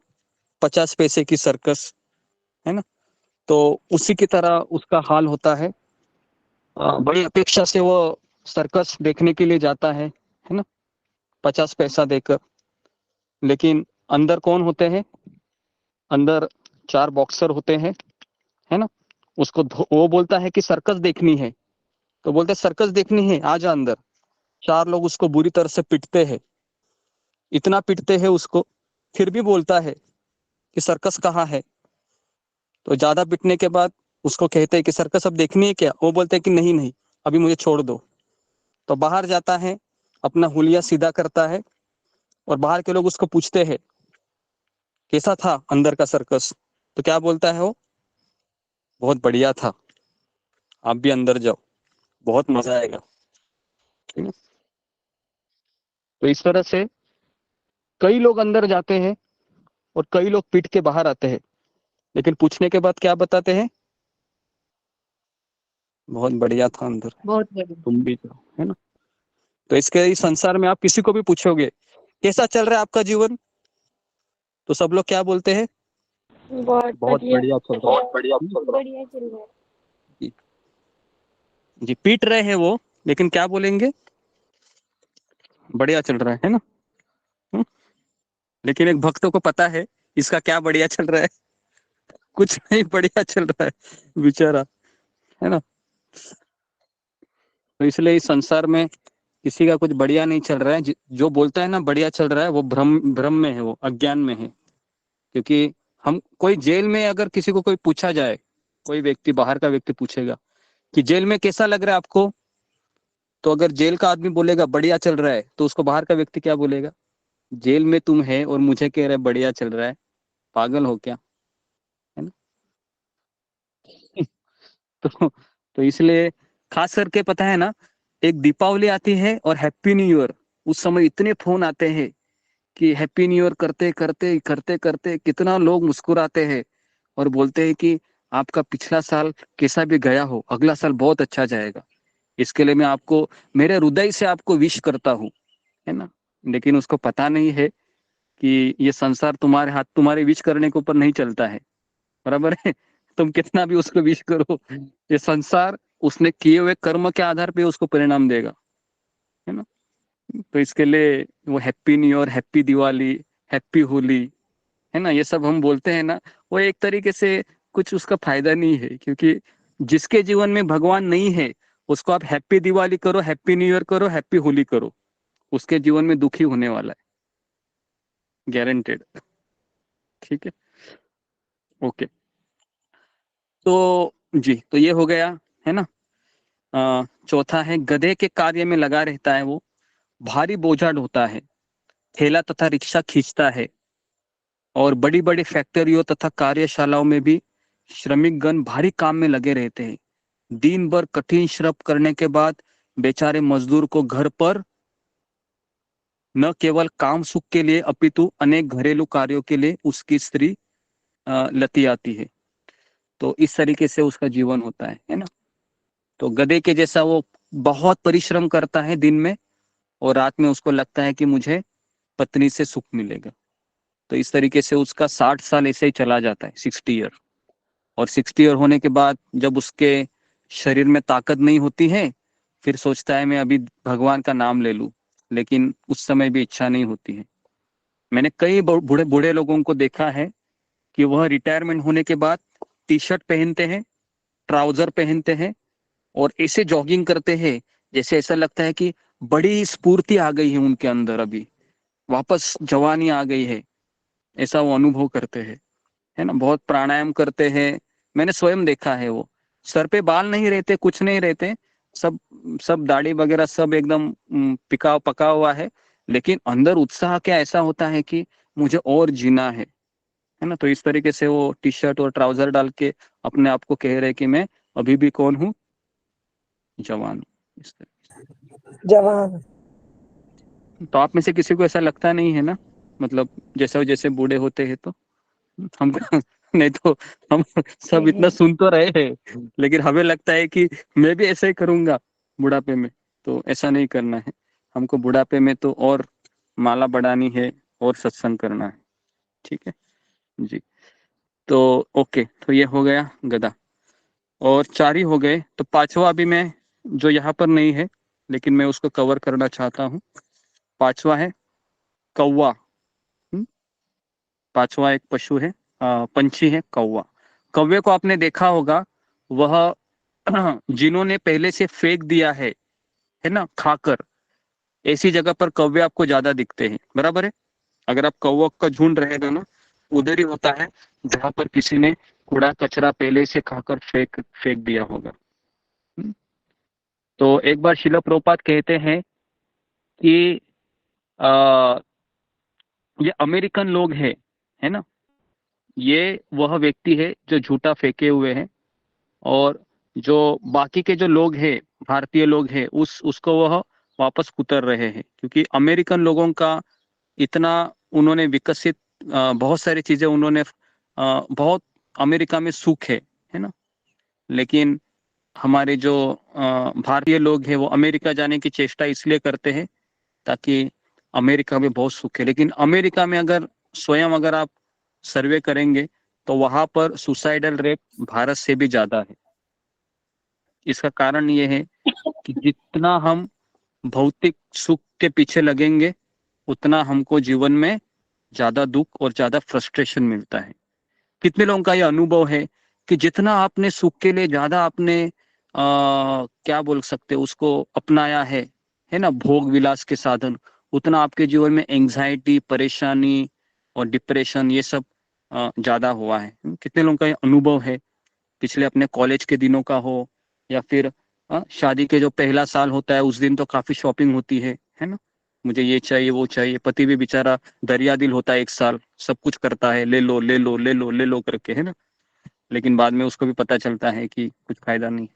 E: 50 पैसे की सर्कस, है ना। तो उसी की तरह उसका हाल होता है। बड़ी अपेक्षा से वो सर्कस देखने के लिए जाता है ना, 50 पैसा देकर। लेकिन अंदर कौन होते हैं? अंदर 4 बॉक्सर होते हैं, है ना। उसको वो बोलता है कि सर्कस देखनी है, तो बोलते सर्कस देखनी है, आ जा अंदर। 4 लोग उसको बुरी तरह से पीटते हैं, इतना पीटते हैं उसको, फिर भी बोलता है कि सर्कस कहाँ है। तो ज्यादा पीटने के बाद उसको कहते हैं कि सर्कस अब देखनी है क्या? वो बोलते हैं कि नहीं नहीं, अभी मुझे छोड़ दो। तो बाहर जाता है, अपना हुलिया सीधा करता है और बाहर के लोग उसको पूछते हैं कैसा था अंदर का सर्कस। तो क्या बोलता है वो? बहुत बढ़िया था, आप भी अंदर जाओ, बहुत मजा आएगा। ठीक है? तो इस तरह से कई लोग अंदर जाते हैं और कई लोग पीट के बाहर आते हैं, लेकिन पूछने के बाद क्या बताते हैं? बहुत बढ़िया था अंदर,
G: बहुत बढ़िया।
E: तुम भी जाओ, है ना। तो इसके इस संसार में आप किसी को भी पूछोगे कैसा चल रहा है आपका जीवन, तो सब लोग क्या बोलते हैं?
F: बहुत
E: बहुत
F: बढ़िया।
E: बढ़िया चल रहा
F: बढ़िया चल रहा है।
E: है। जी, पीट रहे हैं वो, लेकिन क्या बोलेंगे? बढ़िया चल रहा है ना। हम्म? लेकिन एक भक्त को पता है इसका क्या बढ़िया चल रहा है, कुछ नहीं बढ़िया चल रहा है बेचारा, है ना। तो इसलिए इस संसार में किसी का कुछ बढ़िया नहीं चल रहा है। जो बोलता है ना बढ़िया चल रहा है, वो भ्रम भ्रम में है, वो अज्ञान में है। क्योंकि हम कोई जेल में अगर किसी को कोई पूछा जाए, कोई व्यक्ति बाहर का व्यक्ति पूछेगा कि जेल में कैसा लग रहा है आपको, तो अगर जेल का आदमी बोलेगा बढ़िया चल रहा है, तो उसको बाहर का व्यक्ति क्या बोलेगा? जेल में तुम है और मुझे कह रहे बढ़िया चल रहा है, पागल हो क्या, है ना। तो इसलिए खास करके पता है ना, एक दीपावली आती है और हैप्पी न्यू ईयर, उस समय इतने फोन आते हैं कि हैप्पी न्यू ईयर करते करते करते करते कितना लोग मुस्कुराते हैं और बोलते हैं कि आपका पिछला साल कैसा भी गया हो, अगला साल बहुत अच्छा जाएगा। इसके लिए मैं आपको मेरे हृदय से आपको विश करता हूँ, है ना। लेकिन उसको पता नहीं है कि ये संसार तुम्हारे हाथ, तुम्हारे विश करने के ऊपर नहीं चलता है, बराबर है। तुम कितना भी उसको विश करो, ये संसार उसने किए हुए कर्म के आधार पे उसको परिणाम देगा, है ना। तो इसके लिए वो happy new year, happy Diwali, happy Holi, है ना, ये सब हम बोलते हैं ना, वो एक तरीके से कुछ उसका फायदा नहीं है। क्योंकि जिसके जीवन में भगवान नहीं है, उसको आप हैप्पी दिवाली करो, हैप्पी न्यू ईयर करो, हैप्पी होली करो, उसके जीवन में दुखी होने वाला है, गारंटेड। ठीक है, ओके। तो जी, तो ये हो गया, है ना। चौथा है गधे के कार्य में लगा रहता है वो, भारी बोझा ढोता है, ठेला तथा रिक्शा खींचता है, और बड़ी बड़ी फैक्ट्रियों तथा कार्यशालाओं में भी श्रमिक गण भारी काम में लगे रहते हैं। दिन भर कठिन श्रम करने के बाद बेचारे मजदूर को घर पर न केवल काम सुख के लिए अपितु अनेक घरेलू कार्यों के लिए उसकी स्त्री लती आती है। तो इस तरीके से उसका जीवन होता है ना। तो गधे के जैसा वो बहुत परिश्रम करता है दिन में, और रात में उसको लगता है कि मुझे पत्नी से सुख मिलेगा। तो इस तरीके से उसका 60 साल ऐसे ही चला जाता है, 60 ईयर। और 60 ईयर होने के बाद जब उसके शरीर में ताकत नहीं होती है, फिर सोचता है मैं अभी भगवान का नाम ले लूं, लेकिन उस समय भी इच्छा नहीं होती है। मैंने कई बूढ़े बूढ़े लोगों को देखा है कि वह रिटायरमेंट होने के बाद टी शर्ट पहनते हैं, ट्राउजर पहनते हैं और ऐसे जॉगिंग करते हैं जैसे ऐसा लगता है कि बड़ी स्फूर्ति आ गई है उनके अंदर, अभी वापस जवानी आ गई है, ऐसा वो अनुभव करते हैं, है ना। बहुत प्राणायाम करते हैं, मैंने स्वयं देखा है। वो सर पे बाल नहीं रहते, कुछ नहीं रहते, सब सब दाढ़ी वगैरह सब एकदम पिका पका हुआ है, लेकिन अंदर उत्साह क्या ऐसा होता है कि मुझे और जीना है, है ना। तो इस तरीके से वो टी शर्ट और ट्राउजर डाल के अपने आप को कह रहे कि मैं अभी भी कौन हूँ, जवान हूँ। इस तरह।
H: जवान।
E: तो आप में से किसी को ऐसा लगता नहीं है ना, मतलब जैसे जैसे बूढ़े होते हैं तो हम नहीं तो हम सब इतना सुन तो रहे हैं, लेकिन हमें लगता है कि मैं भी ऐसा ही करूंगा बुढ़ापे में। तो ऐसा नहीं करना है हमको, बुढ़ापे में तो और माला बढ़ानी है और सत्संग करना है। ठीक है जी। तो ओके, तो ये हो गया गधा, और 4 ही हो गए। तो 5वां अभी मैं, जो यहाँ पर नहीं है लेकिन मैं उसको कवर करना चाहता हूँ। 5वां है कौवा। 5वां एक पशु है, पंछी है कौवा। कौवे को आपने देखा होगा, वह जिन्होंने पहले से फेंक दिया है ना, खाकर, ऐसी जगह पर कौवे आपको ज्यादा दिखते हैं, बराबर है। अगर आप कौवा का झुंड रहेगा ना, उधर ही होता है जहां पर किसी ने कूड़ा कचरा पहले से खाकर फेंक फेंक दिया होगा। तो एक बार शिला प्रभुपाद कहते हैं कि आ, ये अमेरिकन लोग है ना, ये वह व्यक्ति है जो झूठा फेंके हुए हैं, और जो बाकी के जो लोग हैं, भारतीय लोग हैं, उसको वह वापस कुतर रहे हैं, क्योंकि अमेरिकन लोगों का इतना उन्होंने विकसित, बहुत सारी चीजें उन्होंने, बहुत अमेरिका में सुख है ना। लेकिन हमारे जो भारतीय लोग हैं वो अमेरिका जाने की चेष्टा इसलिए करते हैं ताकि अमेरिका में बहुत सुख है, लेकिन अमेरिका में अगर आप सर्वे करेंगे तो वहां पर सुसाइडल रेट भारत से भी ज्यादा है। इसका कारण ये है कि जितना हम भौतिक सुख के पीछे लगेंगे, उतना हमको जीवन में ज्यादा दुख और ज्यादा फ्रस्ट्रेशन मिलता है। कितने लोगों का ये अनुभव है कि जितना आपने सुख के लिए ज्यादा आपने क्या बोल सकते हैं उसको अपनाया है ना, भोग विलास के साधन, उतना आपके जीवन में एंजाइटी, परेशानी और डिप्रेशन, ये सब ज्यादा हुआ है। कितने लोगों का ये अनुभव है, पिछले अपने कॉलेज के दिनों का हो, या फिर शादी के जो पहला साल होता है उस दिन तो काफी शॉपिंग होती है ना, मुझे ये चाहिए वो चाहिए। पति भी बेचारा दरिया दिल होता है, 1 साल सब कुछ करता है, ले लो ले लो ले लो ले लो करके, है ना, लेकिन बाद में उसको भी पता चलता है कि कुछ फायदा नहीं।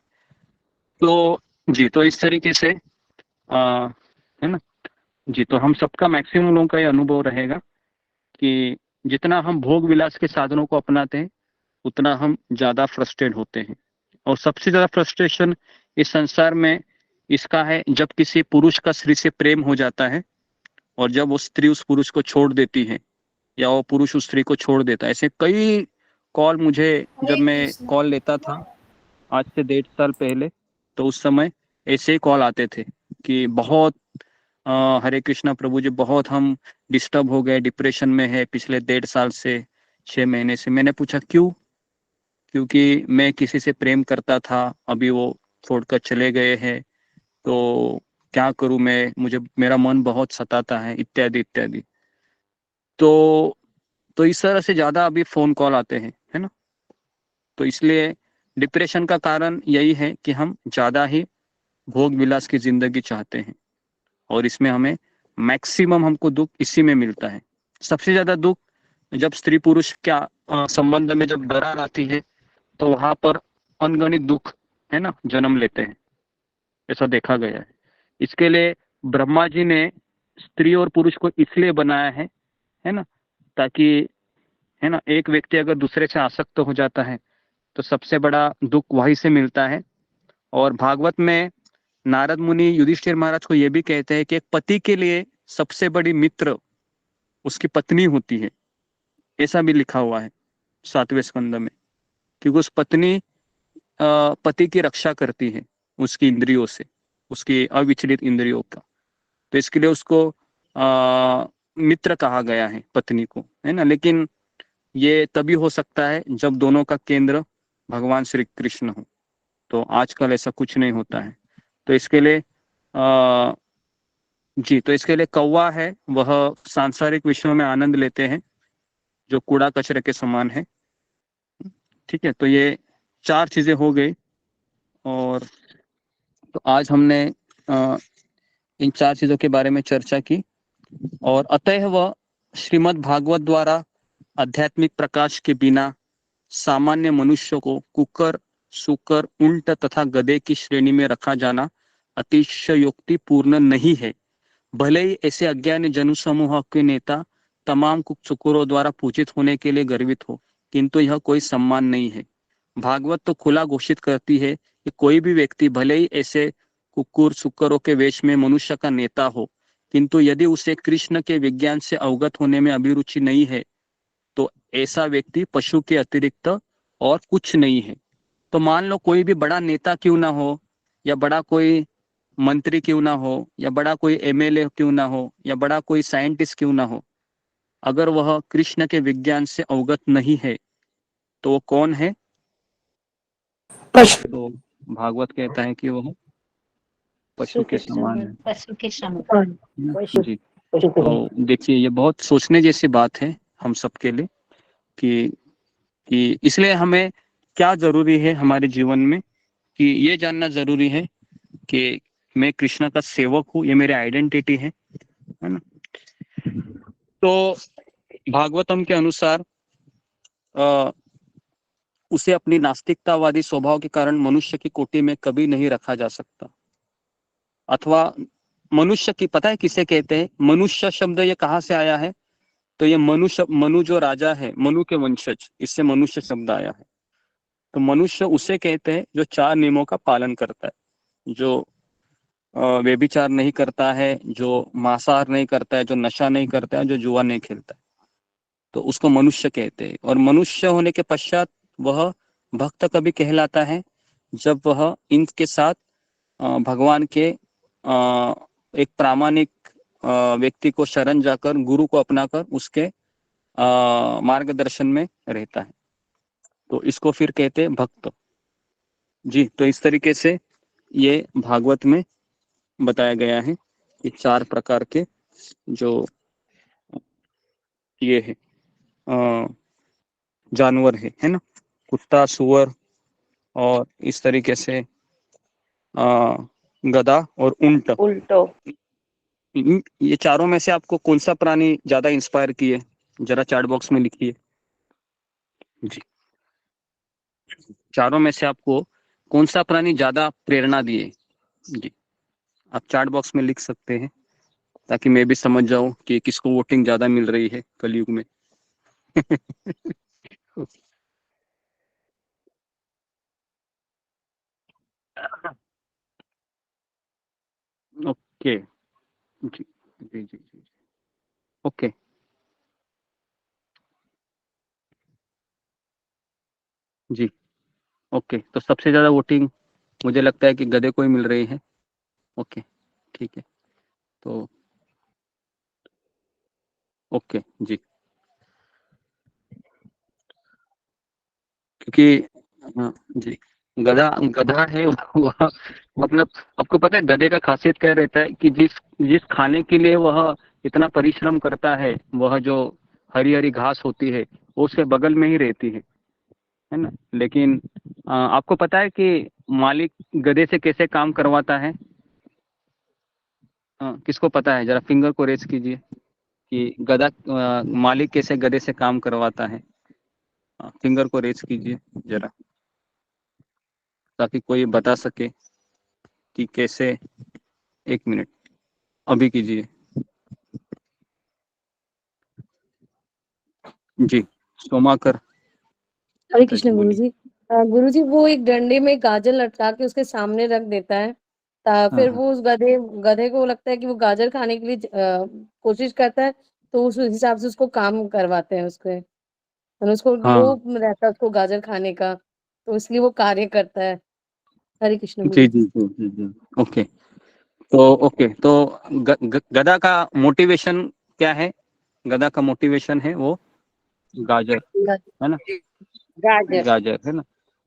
E: तो जी, तो इस तरीके से है ना जी। तो हम सबका, मैक्सिमम लोगों का ये अनुभव रहेगा कि जितना हम भोग विलास के साधनों को अपनाते हैं, उतना हम ज्यादा फ्रस्ट्रेट होते हैं। और सबसे ज्यादा फ्रस्ट्रेशन इस संसार में इसका है जब किसी पुरुष का स्त्री से प्रेम हो जाता है, और जब वो स्त्री उस पुरुष को छोड़ देती है, या वो पुरुष उस स्त्री को छोड़ देता है। ऐसे कई कॉल मुझे, जब मैं कॉल लेता था आज से 1.5 साल पहले, तो उस समय ऐसे ही कॉल आते थे कि बहुत हरे कृष्णा प्रभु जी, बहुत हम डिस्टर्ब हो गए, डिप्रेशन में है पिछले 1.5 साल से, 6 महीने से। मैंने पूछा क्यों? क्योंकि मैं किसी से प्रेम करता था, अभी वो छोड़कर चले गए हैं, तो क्या करूं मैं, मुझे मेरा मन बहुत सताता है, इत्यादि इत्यादि। तो इस तरह से ज्यादा अभी फोन कॉल आते हैं, है ना। तो इसलिए डिप्रेशन का कारण यही है कि हम ज्यादा ही भोग विलास की जिंदगी चाहते हैं, और इसमें हमें मैक्सिमम हमको दुख इसी में मिलता है। सबसे ज्यादा दुख जब स्त्री पुरुष क्या संबंध में जब दरार आती है, तो वहां पर अनगणित दुख, है ना, जन्म लेते हैं, ऐसा देखा गया है। इसके लिए ब्रह्मा जी ने स्त्री और पुरुष को इसलिए बनाया है ना, ताकि, है ना, एक व्यक्ति अगर दूसरे से आसक्त हो जाता है तो सबसे बड़ा दुख वहीं से मिलता है। और भागवत में नारद मुनि युधिष्ठिर महाराज को यह भी कहते हैं कि एक पति के लिए सबसे बड़ी मित्र उसकी पत्नी होती है, ऐसा भी लिखा हुआ है 7वें स्कंद में, क्योंकि उस पत्नी पति की रक्षा करती है उसकी इंद्रियों से, उसकी अविचलित इंद्रियों का। तो इसके लिए उसको मित्र कहा गया है, पत्नी को, है ना। लेकिन ये तभी हो सकता है जब दोनों का केंद्र भगवान श्री कृष्ण हो। तो आजकल ऐसा कुछ नहीं होता है। तो इसके लिए जी, तो इसके लिए कौवा है, वह सांसारिक विषयों में आनंद लेते हैं जो कूड़ा कचरे के समान है। ठीक है, तो ये 4 चीजें हो गई, और तो आज हमने इन 4 चीजों के बारे में चर्चा की, और अतः वह श्रीमद् भागवत द्वारा आध्यात्मिक प्रकाश के बिना सामान्य मनुष्य को कुकर, सुकर, उल्ट तथा गधे की श्रेणी में रखा जाना अतिशयोक्तिपूर्ण नहीं है। भले ही ऐसे अज्ञानी जनसमूह के नेता तमाम कुकुरों द्वारा पूजित होने के लिए गर्वित हो, किंतु यह कोई सम्मान नहीं है। भागवत तो खुला घोषित करती है कि कोई भी व्यक्ति भले ही ऐसे कुकुर सुकरों के वेश में मनुष्य का नेता हो, किंतु यदि उसे कृष्ण के विज्ञान से अवगत होने में अभिरुचि नहीं है, तो ऐसा व्यक्ति पशु के अतिरिक्त और कुछ नहीं है। तो मान लो कोई भी बड़ा नेता क्यों ना हो, या बड़ा कोई मंत्री क्यों ना हो, या बड़ा कोई एमएलए क्यों ना हो, या बड़ा कोई साइंटिस्ट क्यों ना हो, अगर वह कृष्ण के विज्ञान से अवगत नहीं है तो वो कौन है?
G: पशु।
E: तो भागवत कहता है कि वह पशु के समान है।
G: पशु के समान।
E: जी, तो देखिए ये बहुत सोचने जैसी बात है हम सबके लिए कि इसलिए हमें क्या जरूरी है हमारे जीवन में, कि ये जानना जरूरी है कि मैं कृष्ण का सेवक हूँ, ये मेरी आइडेंटिटी है ना। तो भागवतम के अनुसार उसे अपनी नास्तिकतावादी स्वभाव के कारण मनुष्य की कोटि में कभी नहीं रखा जा सकता। अथवा मनुष्य की, पता है किसे कहते हैं? मनुष्य शब्द ये कहाँ से आया है? तो ये मनु जो राजा है, मनु के वंशज, इससे मनुष्य शब्द आया है। तो मनुष्य उसे कहते हैं जो 4 नियमों का पालन करता है, जो व्यभिचार नहीं करता है, जो मांसाहार नहीं करता है, जो नशा नहीं करता है, जो जुआ नहीं खेलता है, तो उसको मनुष्य कहते हैं। और मनुष्य होने के पश्चात वह भक्त कभी कहलाता है जब वह इनके साथ भगवान के एक प्रामाणिक व्यक्ति को शरण जाकर, गुरु को अपनाकर उसके मार्गदर्शन में रहता है, तो इसको फिर कहते हैं भक्त। जी, तो इस तरीके से ये भागवत में बताया गया है कि 4 प्रकार के जो ये है जानवर है ना, कुत्ता, सुअर और इस तरीके से गधा और ऊंट। ये चारों में से आपको कौन सा प्राणी ज्यादा इंस्पायर किए? जरा चैट बॉक्स में लिखिए। जी, चारों में से आपको कौन सा प्राणी ज्यादा प्रेरणा दिए? जी, आप चैट बॉक्स में लिख सकते हैं ताकि मैं भी समझ जाऊं कि किसको वोटिंग ज्यादा मिल रही है कलयुग में। ओके, जी जी जी जी, ओके। जी, ओके, तो सबसे ज्यादा वोटिंग मुझे लगता है कि गधे को ही मिल रही है। ओके, ठीक है, तो ओके जी, क्योंकि हाँ जी, गधा गधा है वह, मतलब आपको पता है गधे का खासियत क्या रहता है कि जिस जिस खाने के लिए वह इतना परिश्रम करता है, वह जो हरी हरी घास होती है वो उसके बगल में ही रहती है ना। लेकिन आपको पता है कि मालिक गधे से कैसे काम करवाता है? किसको पता है? जरा फिंगर को रेस कीजिए कि गधा मालिक कैसे गधे से काम करवाता है। फिंगर को रेस कीजिए जरा, ताकि कोई बता सके कि कैसे। 1 मिनट, अभी कीजिए। जी, सोमाकर
D: हरे कृष्ण
E: बोलिए।
D: गुरुजी। गुरुजी वो एक डंडे में गाजर लटका के उसके सामने रख देता है,
E: हाँ
D: फिर
E: हाँ
D: वो उस गधे को लगता है कि वो गाजर खाने के लिए कोशिश करता है, तो उस हिसाब से उसको काम करवाते हैं उसके, और उसको
E: हाँ,
D: लोभ रहता है उसको गाजर खाने का, तो इसलिए वो कार्य करता है। हरे कृष्ण
E: जी
D: गुरुजी।
E: जी जी जी जी, ओके। ओके, तो गधा का मोटिवेशन क्या है? गधा का मोटिवेशन है वो गाजर, है ना,
D: गाजर।
E: गाजर है ना।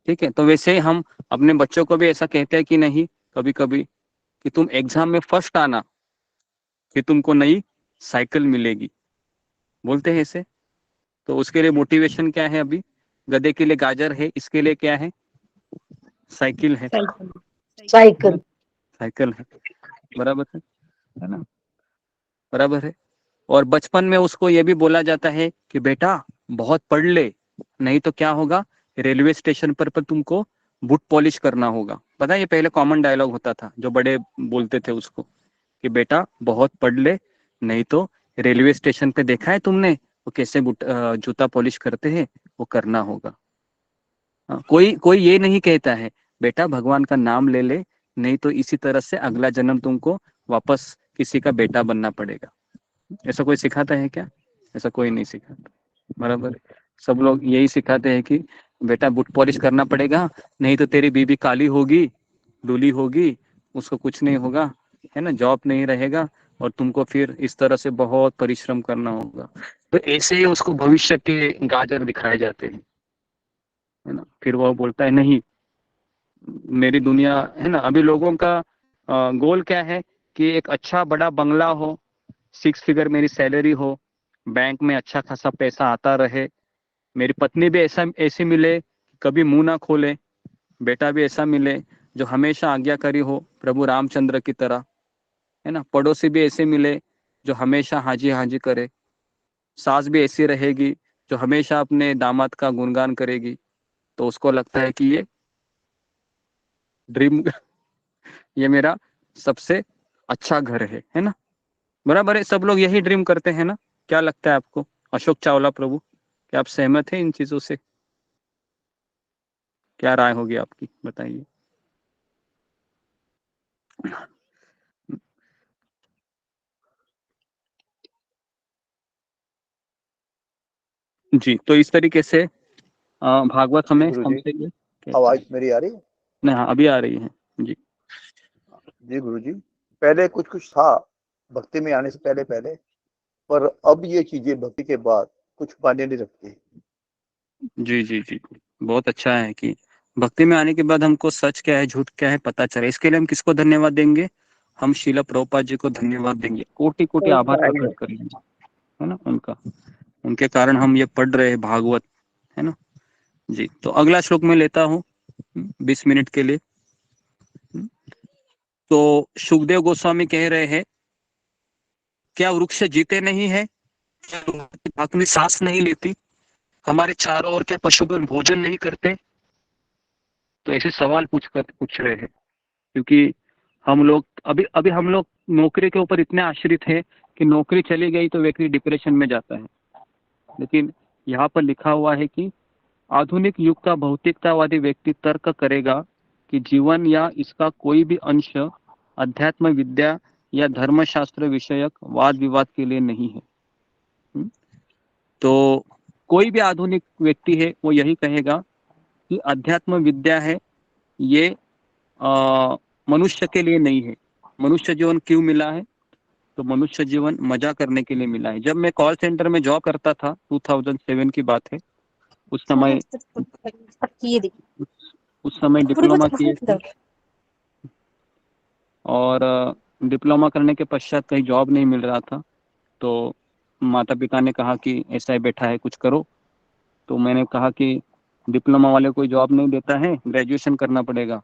E: ठीक है, तो वैसे ही हम अपने बच्चों को भी ऐसा कहते हैं कि नहीं, कभी कभी, कि तुम एग्जाम में फर्स्ट आना, फिर तुमको नई साइकिल मिलेगी, बोलते हैं ऐसे। तो उसके लिए मोटिवेशन क्या है? अभी गधे के लिए गाजर है, इसके लिए क्या है? साइकिल है ना?
G: साइकिल।
E: साइकिल है, बराबर है ना, बराबर है। और बचपन में उसको ये भी बोला जाता है कि बेटा बहुत पढ़ ले, नहीं तो क्या होगा, रेलवे स्टेशन पर तुमको बूट पॉलिश करना होगा। पता है, ये पहले कॉमन डायलॉग होता था जो बड़े बोलते थे उसको, कि बेटा बहुत पढ़ ले, नहीं तो रेलवे स्टेशन पे देखा है तुमने वो कैसे जूता पॉलिश करते हैं, वो करना होगा। कोई कोई ये नहीं कहता है बेटा भगवान का नाम ले ले, नहीं तो इसी तरह से अगला जन्म तुमको वापस किसी का बेटा बनना पड़ेगा। ऐसा कोई सिखाता है क्या? ऐसा कोई नहीं सिखाता, बराबर। सब लोग यही सिखाते हैं कि बेटा बूट पॉलिश करना पड़ेगा, नहीं तो तेरी बीबी काली होगी, दूल्ही होगी, उसको कुछ नहीं होगा, है ना, जॉब नहीं रहेगा, और तुमको फिर इस तरह से बहुत परिश्रम करना होगा। तो ऐसे ही उसको भविष्य के गाजर दिखाए जाते हैं, है ना। फिर वो बोलता है नहीं, मेरी दुनिया, है ना। अभी लोगों का गोल क्या है कि एक अच्छा बड़ा बंगला हो, 6 फिगर मेरी सैलरी हो, बैंक में अच्छा खासा पैसा आता रहे, मेरी पत्नी भी ऐसी मिले कभी मुंह ना खोले, बेटा भी ऐसा मिले जो हमेशा आज्ञाकारी हो प्रभु रामचंद्र की तरह, है ना। पड़ोसी भी ऐसे मिले जो हमेशा हाजी हाजी करे, सास भी ऐसी रहेगी जो हमेशा अपने दामाद का गुणगान करेगी। तो उसको लगता है कि ये ड्रीम ये मेरा सबसे अच्छा घर है ना, बराबर है। सब लोग यही ड्रीम करते हैं ना। क्या लगता है आपको अशोक चावला प्रभु, क्या आप सहमत हैं इन चीजों से? क्या राय होगी आपकी, बताइए। जी, तो इस तरीके से भागवत हमें
B: गुरुजी,
E: हमसे ये कहता
B: आवाज
E: है।
B: मेरी आ रही है?
E: नहीं, हाँ अभी आ रही है जी।
B: जी गुरुजी, पहले कुछ कुछ था भक्ति में आने से पहले पहले, पर अब ये चीजें भक्ति के बाद कुछ मायने नहीं रखती।
E: जी जी जी, बहुत अच्छा है कि भक्ति में आने के बाद हमको सच क्या है झूठ क्या है पता चले। इसके लिए हम किसको धन्यवाद देंगे? हम शीला प्रभुपाद जी को धन्यवाद देंगे, कोटि कोटि आभार प्रकट करेंगे, है ना उनका। उनके कारण हम ये पढ़ रहे हैं भागवत, है ना जी। तो अगला श्लोक में लेता हूँ 20 मिनट के लिए। तो सुखदेव गोस्वामी कह रहे हैं, क्या वृक्ष जीते नहीं है? क्या अपनी सांस नहीं लेती? हमारे चारों ओर क्या पशुगण भोजन नहीं करते? तो ऐसे सवाल पूछ रहे हैं, क्योंकि हम लोग अभी अभी हम लोग नौकरी के ऊपर इतने आश्रित है कि नौकरी चली गई तो व्यक्ति डिप्रेशन में जाता है। लेकिन यहाँ पर लिखा हुआ है कि आधुनिक युग का भौतिकतावादी व्यक्ति तर्क करेगा कि जीवन या इसका कोई भी अंश अध्यात्म विद्या या धर्मशास्त्र विषयक वाद विवाद के लिए नहीं है। तो कोई भी आधुनिक व्यक्ति है वो यही कहेगा कि अध्यात्म विद्या है ये मनुष्य के लिए नहीं है। मनुष्य जीवन क्यों मिला है? तो मनुष्य जीवन मजा करने के लिए मिला है। जब मैं कॉल सेंटर में जॉब करता था, 2007 की बात है, उस समय डिप्लोमा किए थे, और डिप्लोमा करने के पश्चात कहीं जॉब नहीं मिल रहा था। तो माता पिता ने कहा कि ऐसा ही बैठा है कुछ करो। तो मैंने कहा कि डिप्लोमा वाले कोई जॉब नहीं देता है, ग्रेजुएशन करना पड़ेगा।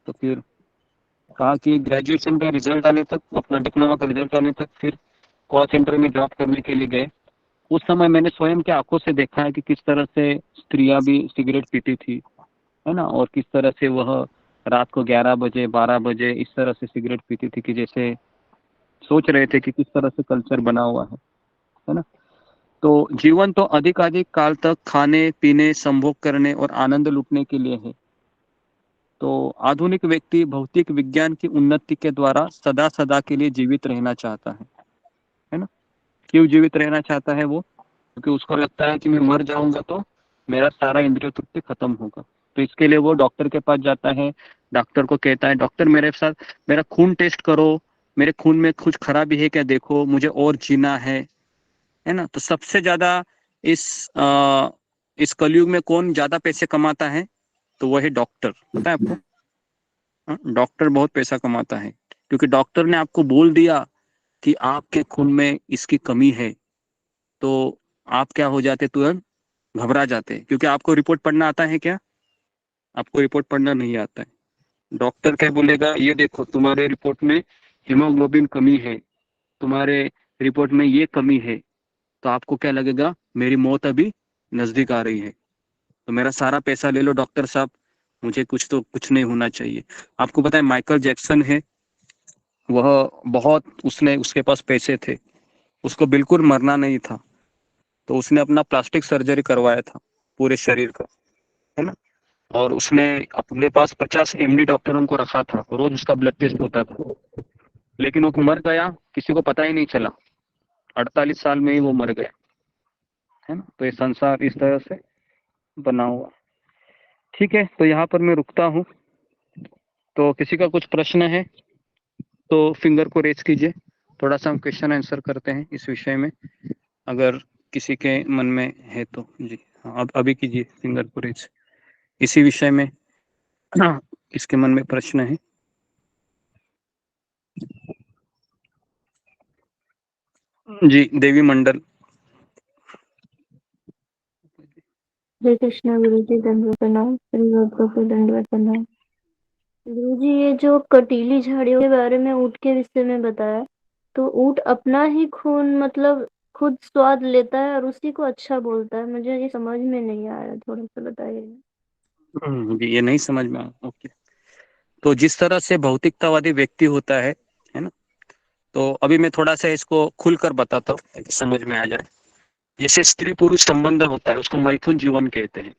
E: तो फिर कहा कि ग्रेजुएशन का रिजल्ट आने तक, अपना डिप्लोमा का रिजल्ट आने तक फिर कॉल सेंटर में जॉब करने के लिए गए। उस समय मैंने स्वयं के आंखों से देखा है कि किस तरह से स्त्रियां भी सिगरेट पीती थी, है ना, और किस तरह से वह रात को 11 बजे 12 बजे इस तरह से सिगरेट पीती थी कि जैसे सोच रहे थे कि किस तरह से कल्चर बना हुआ है ना। तो जीवन तो अधिकाधिक काल तक खाने पीने संभोग करने और आनंद लूटने के लिए है। तो आधुनिक व्यक्ति भौतिक विज्ञान की उन्नति के द्वारा सदा सदा के लिए जीवित रहना चाहता है ना। क्यों जीवित रहना चाहता है वो? क्योंकि उसको लगता है कि मैं मर जाऊंगा तो मेरा सारा इंद्रिय तृप्ति खत्म होगा। तो इसके लिए वो डॉक्टर के पास जाता है, डॉक्टर को कहता है डॉक्टर मेरे साथ मेरा खून टेस्ट करो, मेरे खून में कुछ खराबी है क्या देखो, मुझे और जीना है ना। तो सबसे ज्यादा इस कलयुग में कौन ज्यादा पैसे कमाता है? तो वो है डॉक्टर। पता है आपको? डॉक्टर बहुत पैसा कमाता है, क्योंकि डॉक्टर ने आपको बोल दिया कि आपके खून में इसकी कमी है, तो आप क्या हो जाते, तुरंत घबरा जाते। क्योंकि आपको रिपोर्ट पढ़ना आता है क्या? आपको रिपोर्ट पढ़ना नहीं आता है। डॉक्टर क्या बोलेगा, ये देखो तुम्हारे रिपोर्ट में हीमोग्लोबिन कमी है, तुम्हारे रिपोर्ट में ये कमी है, तो आपको क्या लगेगा, मेरी मौत अभी नजदीक आ रही है, तो मेरा सारा पैसा ले लो डॉक्टर साहब, मुझे कुछ नहीं होना चाहिए। आपको पता है माइकल जैक्सन है, वह बहुत उसके पास पैसे थे, उसको बिल्कुल मरना नहीं था, तो उसने अपना प्लास्टिक सर्जरी करवाया था पूरे शरीर का, है ना। और उसने अपने पास 50 एमडी डॉक्टरों को रखा था, रोज उसका ब्लड टेस्ट होता था, लेकिन वो मर गया, किसी को पता ही नहीं चला, 48 साल में ही वो मर गया, है ना। तो ये संसार इस तरह से बना हुआ। ठीक है, तो यहाँ पर मैं रुकता हूँ। तो किसी का कुछ प्रश्न है तो फिंगर को रेज कीजिए, थोड़ा सा हम क्वेश्चन आंसर करते हैं इस विषय में, अगर किसी के मन में है तो। जी हाँ, अब अभी कीजिए फिंगर को रेज, इसी विषय में किसके मन में प्रश्न है। जी देवी मंडल।
F: हरे कृष्णा गुरु जी, दंडवत प्रणाम। श्री गुरु को दंडवत प्रणाम। गुरु जी, ये जो कटीली झाड़ियों के बारे में, ऊँट के विषय में बताया, तो ऊँट अपना ही खून मतलब खुद स्वाद लेता है और उसी को अच्छा बोलता है। मुझे ये समझ में नहीं आया, थोड़ा सा बताइए।
E: जी ये नहीं समझ में आया, ओके। तो जिस तरह से भौतिकतावादी व्यक्ति होता है ना, तो अभी मैं थोड़ा सा इसको खुलकर बताता हूँ ताकि समझ में आ जाए। जैसे स्त्री पुरुष संबंध होता है, उसको मैथुन जीवन कहते हैं।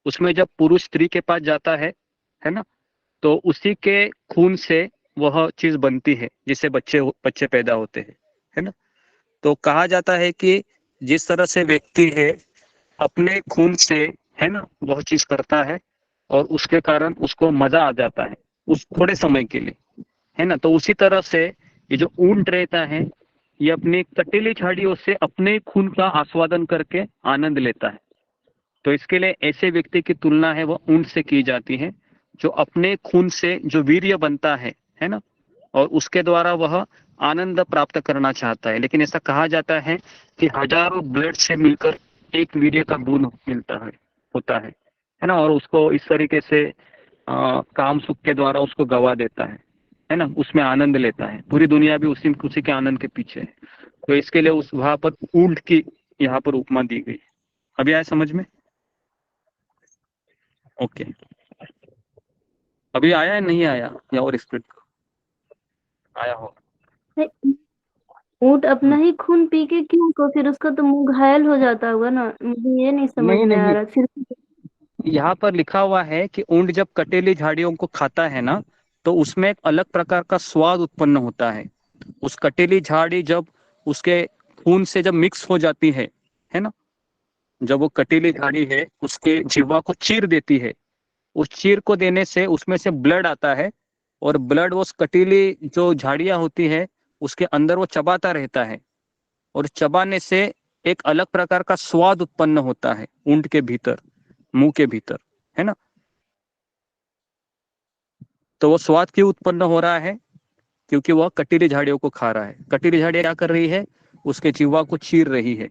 E: उसमें जब पुरुष स्त्री के पास जाता है ना, तो उसी के खून से वह चीज बनती है जिससे बच्चे पैदा होते हैं, है ना। तो कहा जाता है कि जिस तरह से व्यक्ति है अपने खून से, है ना, वह चीज करता है और उसके कारण उसको मजा आ जाता है उस थोड़े समय के लिए, है ना। तो उसी तरह से ये जो ऊंट रहता है, ये अपनी कटीली झाड़ियों से अपने खून का आस्वादन करके आनंद लेता है। तो इसके लिए ऐसे व्यक्ति की तुलना है वो ऊंट से की जाती है, जो अपने खून से जो वीर्य बनता है ना, और उसके द्वारा वह आनंद प्राप्त करना चाहता है। लेकिन ऐसा कहा जाता है कि हजारों ब्लड से मिलकर एक वीर्य का बूंद मिलता है ना, और उसको इस तरीके से काम सुख के द्वारा उसको गवा देता है ना, उसमें आनंद लेता है। पूरी दुनिया भी उसी के आनंद के पीछे है। तो इसके लिए उस वहां पर ऊंट की यहाँ पर उपमा दी गई। अभी आया समझ में? ओके, अभी आया है नहीं आया, या और स्प्लिट आया हो?
F: ऊँट अपना ही खून पी के क्यों, तो फिर उसका तो मुंह घायल हो जाता होगा ना। मुझे ये नहीं समझ
E: नहीं
F: में आ
E: नहीं,
F: रहा फिर।
E: यहाँ पर लिखा हुआ है कि ऊंट जब कटेली झाड़ियों को खाता है ना, तो उसमें एक अलग प्रकार का स्वाद उत्पन्न होता है। उस कटेली झाड़ी जब उसके खून से जब मिक्स हो जाती है ना, जब वो कटीली झाड़ी है उसके जीवा को चीर देती है, उस चीर को देने से उसमें से ब्लड आता है, और ब्लड वो कटीली जो झाड़ियां होती है उसके अंदर वो चबाता रहता है, और चबाने से एक अलग प्रकार का स्वाद उत्पन्न होता है ऊंट के भीतर, मुंह के भीतर, है ना। तो वो स्वाद क्यों उत्पन्न हो रहा है? क्योंकि वह कटीली झाड़ियों को खा रहा है। कटीली झाड़ियां क्या कर रही है? उसके जीवा को चीर रही है।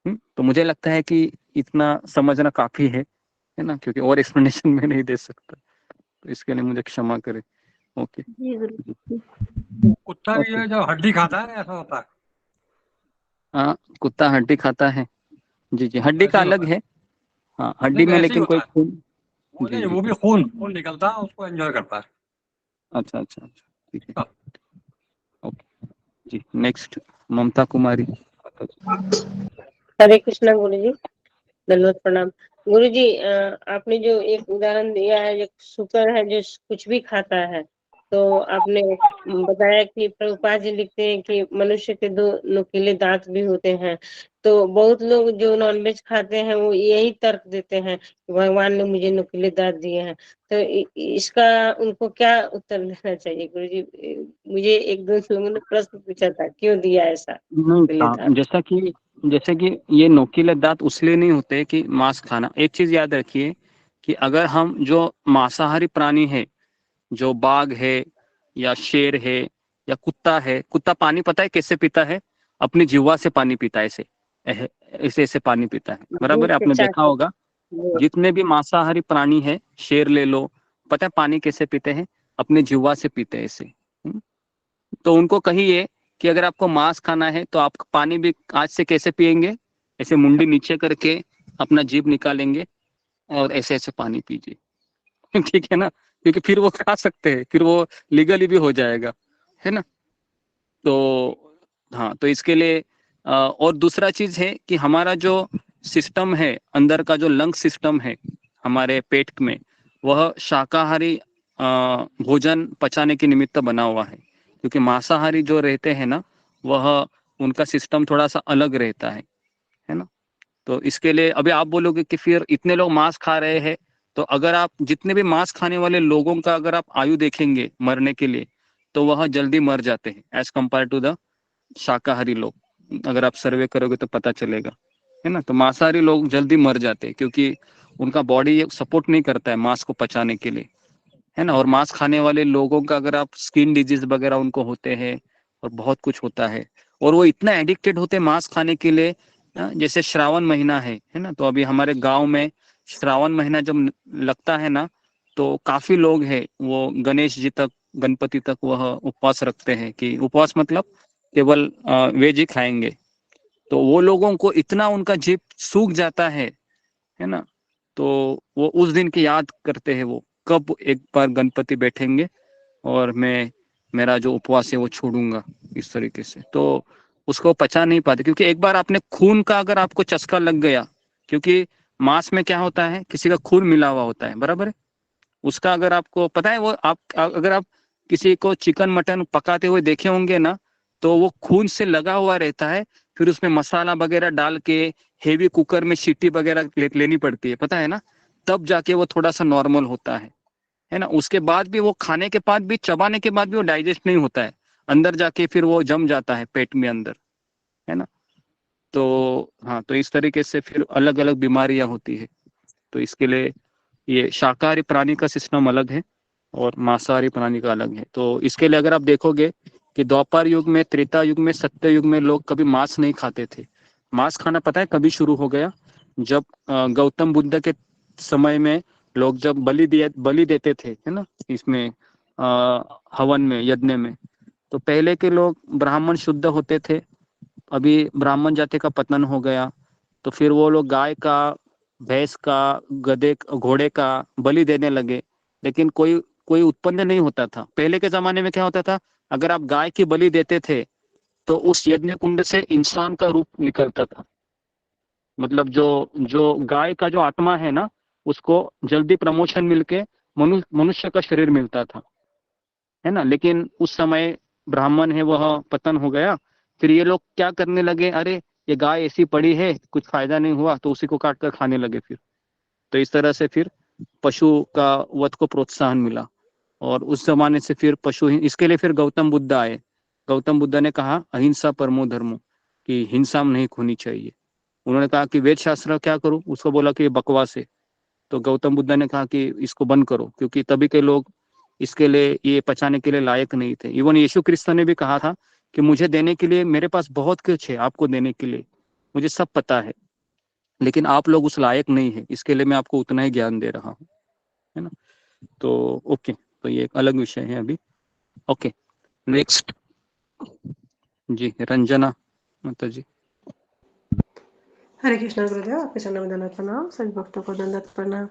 E: तो मुझे लगता है कि इतना समझना काफी है ना, क्योंकि और एक्सप्लेनेशन में नहीं दे सकता, तो इसके लिए मुझे क्षमा करें। ओके
F: जी गुरु।
H: कुत्ता भी है जो हड्डी खाता है, ऐसा होता है?
E: हाँ, कुत्ता हड्डी खाता है। जी जी, हड्डी
H: ऐसे
E: का
H: ही
E: अलग
H: होता है?
E: है। हाँ,
H: नहीं
E: हड्डी
H: तो
E: में
H: ऐसे ही
E: लेकिन
H: होता
E: कोई
H: है।
E: खून।
H: वो
E: जी
H: नहीं,
E: जी,
H: वो भी खून निकलता है, उसको एंजॉय करता है।
E: अच्छा अच्छा अच्छा, ठीक है।
H: हाँ।
E: ओके जी, नेक्स्ट ममता कुमारी।
D: हरे कृष्णा गुरु जी, दंडवत प्रणाम। गुरु जी, आपने जो एक उदाहरण दिया है, जो शुकर है जो कुछ भी खाता है, तो आपने बताया कि प्रभुपाद जी लिखते हैं कि मनुष्य के 2 नुकीले दांत भी होते हैं। तो बहुत लोग जो नॉनवेज खाते हैं वो यही तर्क देते हैं कि भगवान ने मुझे नुकीले दांत दिए हैं। तो इसका उनको क्या उत्तर देना चाहिए गुरु जी? मुझे 1-2 लोगों ने प्रश्न पूछा था, क्यों दिया ऐसा
E: नहीं
D: नुकीले
E: था,
D: दांत?
E: जैसे कि ये नुकीले दांत उसलिए नहीं होते कि मांस खाना। एक चीज याद रखिए कि अगर हम जो मांसाहारी प्राणी है, जो बाघ है या शेर है या कुत्ता है, कुत्ता पानी पता है कैसे पीता है? अपनी जीवा से पानी पीता है, ऐसे ऐसे पानी पीता है,
D: मुंह
E: बराबर है,
D: से
E: आपने
D: चाट
E: देखा होगा।
D: के।
E: जितने भी मांसाहारी प्राणी है, शेर ले लो, पता है पानी कैसे पीते हैं? अपने जीवा से पीते हैं ऐसे। तो उनको कहिए कि अगर आपको मांस खाना है तो आप पानी भी आज से कैसे पिएंगे, ऐसे मुंडी नीचे करके अपना जीभ निकालेंगे और ऐसे ऐसे पानी पीजिए ठीक है ना, क्योंकि फिर वो खा सकते हैं, फिर वो लीगली भी हो जाएगा, है ना। तो हाँ, तो इसके लिए और दूसरा चीज है कि हमारा जो सिस्टम है, अंदर का जो लंग सिस्टम है हमारे पेट में, वह शाकाहारी भोजन पचाने के निमित्त बना हुआ है, क्योंकि मांसाहारी जो रहते हैं ना, वह उनका सिस्टम थोड़ा सा अलग रहता है ना। तो इसके लिए अभी आप बोलोगे कि फिर इतने लोग मांस खा रहे हैं, तो अगर आप जितने भी मांस खाने वाले लोगों का अगर आप आयु देखेंगे मरने के लिए, तो वह जल्दी मर जाते हैं एज कम्पेयर टू द शाकाहारी लोग। अगर आप सर्वे करोगे तो पता चलेगा, है ना। तो मांसाहारी लोग जल्दी मर जाते हैं क्योंकि उनका बॉडी सपोर्ट नहीं करता है मांस को पचाने के लिए, है ना। और मांस खाने वाले लोगों का अगर आप स्किन डिजीज वगैरह उनको होते हैं और बहुत कुछ होता है, और वो इतना एडिक्टेड होते हैं मांस खाने के लिए। जैसे श्रावण महीना है ना, तो अभी हमारे गांव में श्रावण महीना जब लगता है ना, तो काफी लोग हैं वो गणेश जी तक, गणपति तक वह उपवास रखते हैं, कि उपवास मतलब केवल वेज ही खाएंगे। तो वो लोगों को इतना उनका जीभ सूख जाता है ना, तो वो उस दिन की याद करते हैं, वो कब एक बार गणपति बैठेंगे और मैं मेरा जो उपवास है वो छोड़ूंगा, इस तरीके से। तो उसको पचा नहीं पाते, क्योंकि एक बार आपने खून का अगर आपको चस्का लग गया, क्योंकि मांस में क्या होता है, किसी का खून मिला हुआ होता है, बराबर है। उसका अगर आपको पता है, वो आप अगर आप किसी को चिकन मटन पकाते हुए देखे होंगे ना, तो वो खून से लगा हुआ रहता है, फिर उसमें मसाला वगैरह डाल के हेवी कुकर में सीटी वगैरह लेनी पड़ती है, पता है ना, तब जाके वो थोड़ा सा नॉर्मल होता है ना। उसके बाद भी वो खाने के बाद भी, चबाने के बाद भी वो डाइजेस्ट नहीं होता है, अंदर जाके फिर वो जम जाता है पेट में अंदर, है ना। तो हाँ, तो इस तरीके से फिर अलग अलग बीमारियां होती है। तो इसके लिए ये शाकाहारी प्राणी का सिस्टम अलग है और मांसाहारी प्राणी का अलग है। तो इसके लिए अगर आप देखोगे कि द्वापर युग में, त्रेता युग में, सत्य युग में लोग कभी मांस नहीं खाते थे। मांस खाना पता है कभी शुरू हो गया, जब गौतम बुद्ध के समय में लोग जब बलि देते थे, है ना, इसमें हवन में, यज्ञ में। तो पहले के लोग ब्राह्मण शुद्ध होते थे, अभी ब्राह्मण जाति का पतन हो गया, तो फिर वो लोग गाय का, भैंस का, गधे, घोड़े का बलि देने लगे, लेकिन कोई कोई उत्पन्न नहीं होता था। पहले के जमाने में क्या होता था, अगर आप गाय की बलि देते थे तो उस यज्ञ कुंड से इंसान का रूप निकलता था, मतलब जो जो गाय का जो आत्मा है ना, उसको जल्दी प्रमोशन मिलके मनुष्य का शरीर मिलता था, है ना। लेकिन उस समय ब्राह्मण है वह पतन हो गया, फिर ये लोग क्या करने लगे, अरे ये गाय ऐसी पड़ी है, कुछ फायदा नहीं हुआ, तो उसी को काट कर खाने लगे फिर। तो इस तरह से फिर पशु का वध को प्रोत्साहन मिला, और उस जमाने से फिर पशु, इसके लिए फिर गौतम बुद्ध आए। गौतम बुद्ध ने कहा अहिंसा परमो धर्मो, कि हिंसा नहीं होनी चाहिए। उन्होंने कहा कि वेद शास्त्र क्या करूं, उसको बोला कि ये बकवास है। तो गौतम बुद्ध ने कहा कि इसको बंद करो, क्योंकि तभी के लोग इसके लिए, ये पचाने के लिए लायक नहीं थे। इवन यीशु क्रिस्त ने भी कहा था कि मुझे देने के लिए, मेरे पास बहुत कुछ है आपको देने के लिए, मुझे सब पता है, लेकिन आप लोग उस लायक नहीं है, इसके लिए मैं आपको उतना ही ज्ञान दे रहा हूँ, है ना। तो ओके, तो ये एक अलग विषय है अभी। ओके, नेक्स्ट जी, रंजना माता जी।
I: हरे कृष्णा गुरुदेव, आपके चरणों में दंडवत प्रणाम, सभी भक्तों को दंडवत प्रणाम।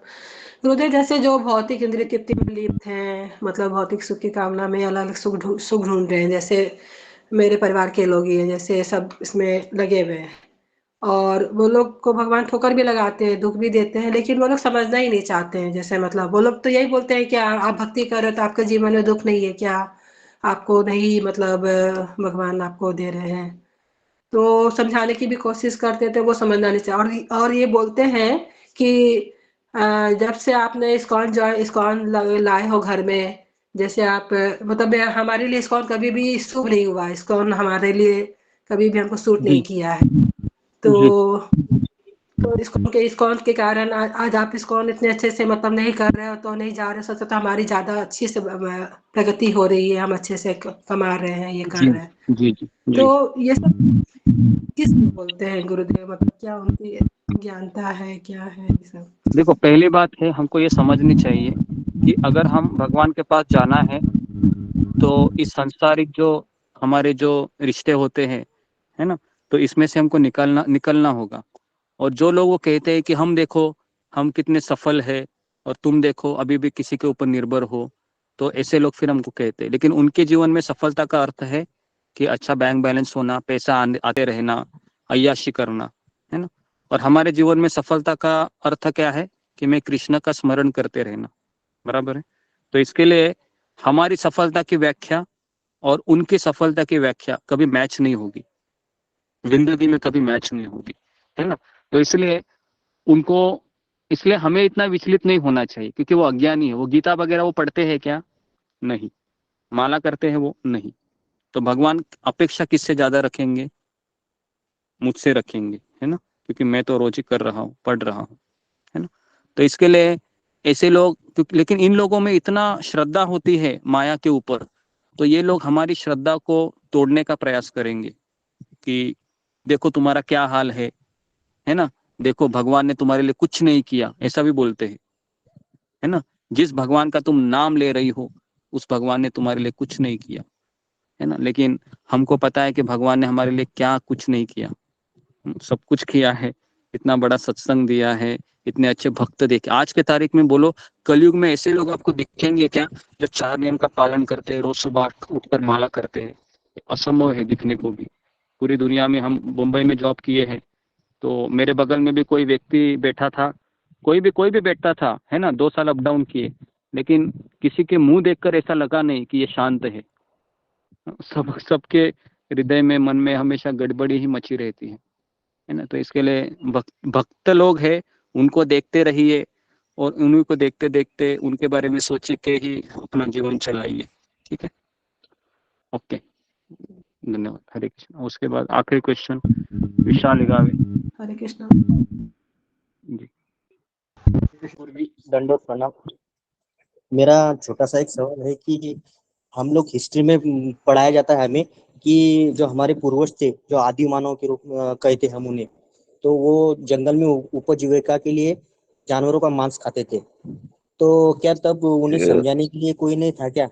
I: गुरुदेव, जैसे जो भौतिक इंद्रिय तृप्ति लिप्त हैं, मतलब भौतिक सुख की कामना में अलग अलग सुख ढूंढ रहे हैं, जैसे मेरे परिवार के लोग ही हैं, जैसे सब इसमें लगे हुए हैं, और वो लोग को भगवान ठोकर भी लगाते हैं, दुख भी देते हैं, लेकिन वो लोग समझना ही नहीं चाहते हैं। जैसे मतलब वो लोग तो यही बोलते हैं कि आप भक्ति कर रहे हो तो आपके जीवन में दुख नहीं है क्या, आपको नहीं, मतलब भगवान आपको दे रहे हैं। तो समझाने की भी कोशिश करते थे, वो समझना नहीं चाहिए। और ये बोलते हैं कि जब से आपने इस्कॉन लाए हो घर में, जैसे आप, मतलब हमारे लिए इस्कॉन कभी भी शुभ नहीं हुआ, इस्कॉन हमारे लिए कभी भी हमको सूट नहीं किया है। तो इस्कॉन के कारण आज आप इस्कॉन इतने अच्छे से मतलब नहीं कर रहे हो, तो नहीं जा रहे हो, सोचो तो हमारी ज्यादा अच्छी से प्रगति हो रही है, हम अच्छे से कमा रहे हैं, ये कर रहे हैं।
E: जी जी जी।
I: तो ये सब किस बोलते हैं गुरुदेव, मतलब क्या उनकी ज्ञानता है, क्या है ये सब?
E: देखो, पहली बात है, हमको ये समझनी चाहिए कि अगर हम भगवान के पास जाना है, तो इस सांसारिक जो हमारे जो रिश्ते होते हैं, है ना, तो इसमें से हमको निकलना होगा। और जो लोग वो कहते हैं कि हम देखो हम कितने सफल है और तुम देखो अभी भी किसी के ऊपर निर्भर हो, तो ऐसे लोग फिर हमको कहते हैं, लेकिन उनके जीवन में सफलता का अर्थ है कि अच्छा बैंक बैलेंस होना, पैसा आते रहना, अय्याशी करना, है ना। और हमारे जीवन में सफलता का अर्थ क्या है कि मैं कृष्ण का स्मरण करते रहना, बराबर है। तो इसके लिए हमारी सफलता की व्याख्या और उनकी सफलता की व्याख्या कभी मैच नहीं होगी, जिंदगी में कभी मैच नहीं होगी, है ना। तो इसलिए हमें इतना विचलित नहीं होना चाहिए, क्योंकि वो अज्ञानी है। वो गीता वगैरह वो पढ़ते हैं क्या? नहीं। माला करते हैं वो? नहीं। तो भगवान अपेक्षा किससे ज्यादा रखेंगे? मुझसे रखेंगे, है ना, क्योंकि मैं तो रोज ही कर रहा हूँ, पढ़ रहा हूँ, है ना। तो इसके लिए ऐसे लोग, लेकिन इन लोगों में इतना श्रद्धा होती है माया के ऊपर, तो ये लोग हमारी श्रद्धा को तोड़ने का प्रयास करेंगे कि देखो तुम्हारा क्या हाल है ना, देखो भगवान ने तुम्हारे लिए कुछ नहीं किया, ऐसा भी बोलते हैं, है ना। जिस भगवान का तुम नाम ले रही हो उस भगवान ने तुम्हारे लिए कुछ नहीं किया, है ना। लेकिन हमको पता है कि भगवान ने हमारे लिए क्या कुछ नहीं किया, सब कुछ किया है। इतना बड़ा सत्संग दिया है, इतने अच्छे भक्त देखे। आज के तारीख में बोलो, कलयुग में ऐसे लोग आपको दिखेंगे क्या जो 4 नियम का पालन करते हैं, रोज सुबह उठकर माला करते हैं? असंभव है दिखने को भी। पूरी दुनिया में, हम मुंबई में जॉब किए हैं, तो मेरे बगल में भी कोई व्यक्ति बैठा था, कोई भी बैठता था, है ना, 2 साल अप डाउन किए, लेकिन किसी के मुंह देखकर ऐसा लगा नहीं कि ये शांत है। सबके हृदय में, मन में हमेशा गड़बड़ी ही मची रहती है ना। तो इसके लिए भक्त लोग हैं, उनको देखते रहिए और उन्हीं को देखते देखते उनके बारे में सोच के ही अपना जीवन चलाइए, ठीक है। ओके, धन्यवाद। हरे कृष्ण। उसके बाद आखिरी क्वेश्चन विशाल लिगावे।
I: हरे कृष्णा
E: जी,
J: दंडोत प्रणाम। मेरा छोटा सा एक सवाल है कि हम लोग हिस्ट्री में पढ़ाया जाता है हमें कि जो हमारे पूर्वज थे, जो आदि मानव के रूप में कहते हैं हम उन्हें, तो वो जंगल में उपजीविका के लिए जानवरों का मांस खाते थे। तो क्या तब उन्हें समझाने के लिए कोई नहीं था क्या?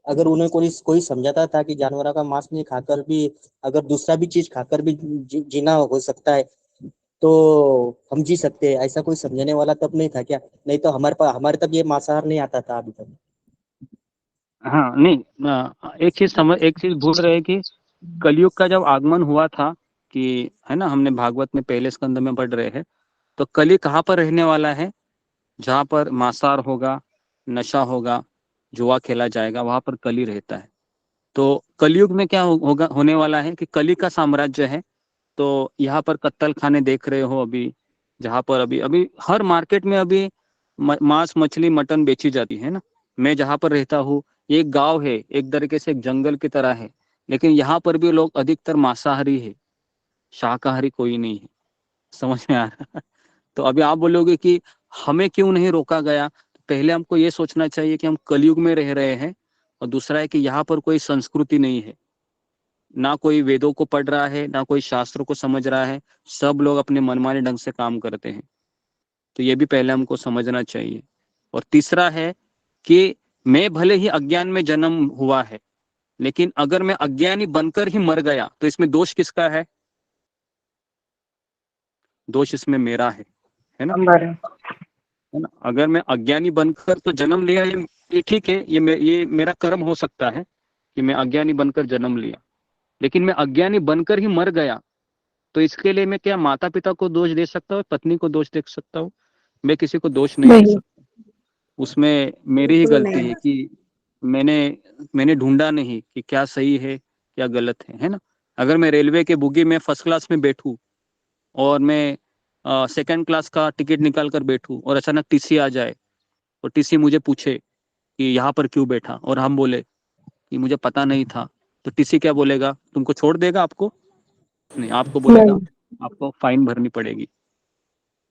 J: अगर उन्हें कोई समझाता था कि जानवरों का मांस नहीं खाकर भी, अगर दूसरा भी चीज खाकर भी जीना हो सकता है, तो हम जी सकते हैं, ऐसा कोई समझाने वाला तब नहीं था क्या? नहीं तो हमारे तक ये मांसाहार नहीं आता था अभी तक।
E: हाँ नहीं, एक चीज भूल रहे कि कलयुग का जब आगमन हुआ था, कि है ना, हमने भागवत में पहले स्कंद में पढ़ रहे हैं, तो कली कहाँ पर रहने वाला है? जहाँ पर मांसाहार होगा, नशा होगा, जुआ खेला जाएगा, वहां पर कली रहता है। तो कलयुग में क्या होगा, होने वाला है कि कली का साम्राज्य है। तो यहाँ पर कत्तल खाने देख रहे हो अभी, जहाँ पर अभी अभी हर मार्केट में अभी मांस, मछली, मटन बेची जाती है ना। मैं जहाँ पर रहता हूँ, एक गांव है, एक तरीके से एक जंगल की तरह है, लेकिन यहाँ पर भी लोग अधिकतर मांसाहारी है, शाकाहारी कोई नहीं है। समझ में आ रहा? तो अभी आप बोलोगे कि हमें क्यों नहीं रोका गया? पहले हमको ये सोचना चाहिए कि हम कलयुग में रह रहे हैं, और दूसरा है कि यहाँ पर कोई संस्कृति नहीं है, ना कोई वेदों को पढ़ रहा है, ना कोई शास्त्रों को समझ रहा है, सब लोग अपने मनमाने ढंग से काम करते हैं। तो ये भी पहले हमको समझना चाहिए। और तीसरा है कि मैं भले ही अज्ञान में जन्म हुआ है, लेकिन अगर मैं अज्ञानी बनकर ही मर गया तो इसमें दोष किसका है? दोष इसमें मेरा है ना, है ना। अगर मैं अज्ञानी बनकर तो जन्म लिया, ये ठीक है, ये मेरा कर्म हो सकता है कि मैं अज्ञानी बनकर जन्म लिया, लेकिन मैं अज्ञानी बनकर ही मर गया, तो इसके लिए मैं क्या माता पिता को दोष दे सकता हूँ, पत्नी को दोष दे सकता हूँ? मैं किसी को दोष नहीं दे सकता। उसमें मेरी ही गलती है कि मैंने ढूंढा नहीं कि क्या सही है क्या गलत है ना। अगर मैं रेलवे के बुगी में फर्स्ट क्लास में बैठूं और मैं सेकंड क्लास का टिकट निकाल कर बैठूं और अचानक टीसी आ जाए और टीसी मुझे पूछे कि यहाँ पर क्यों बैठा, और हम बोले कि मुझे पता नहीं था, तो टीसी क्या बोलेगा? तुमको छोड़ देगा? आपको नहीं, आपको बोलेगा आपको फाइन भरनी पड़ेगी।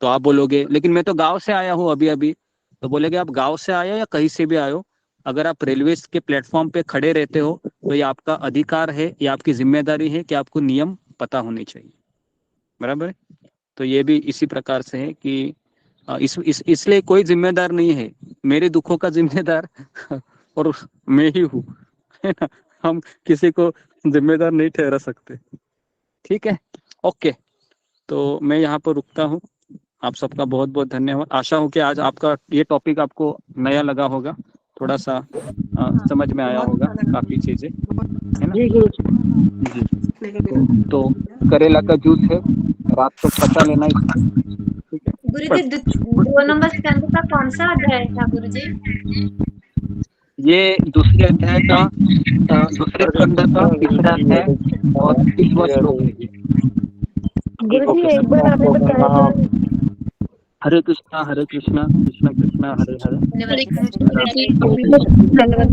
E: तो आप बोलोगे लेकिन मैं तो गांव से आया हूँ अभी अभी, तो बोलेगे आप गांव से आए हो या कहीं से भी आए हो, अगर आप रेलवे के प्लेटफॉर्म पे खड़े रहते हो तो ये आपका अधिकार है, ये आपकी जिम्मेदारी है कि आपको नियम पता होने चाहिए, बराबर है। तो ये भी इसी प्रकार से है कि इसलिए कोई जिम्मेदार नहीं है, मेरे दुखों का जिम्मेदार और मैं ही हूँ, है ना। हम किसी को जिम्मेदार नहीं ठहरा सकते। ठीक है, ओके, तो मैं यहाँ पर रुकता हूँ। आप सबका बहुत बहुत धन्यवाद। आशा हूँ कि आज आपका ये टॉपिक आपको नया लगा होगा, थोड़ा सा समझ में आया होगा काफी चीजें, है ना? जी, तो करेला का जूस है, रात को पचा लेना इसका। ठीक है,
F: गुरुजी 2 नंबर स्कंद का कौन सा अध्याय था गुरुजी?
E: ये दूसरे अध्याय का दूसरे स्कंद का तीसरा अध्याय और 30वां श्लोक है ये।
F: गुरुजी एक बार आपने बताया था।
E: हरे कृष्णा कृष्णा कृष्णा हरे हरे।
C: हरे कृष्ण गुरुजी।
F: धन्यवाद।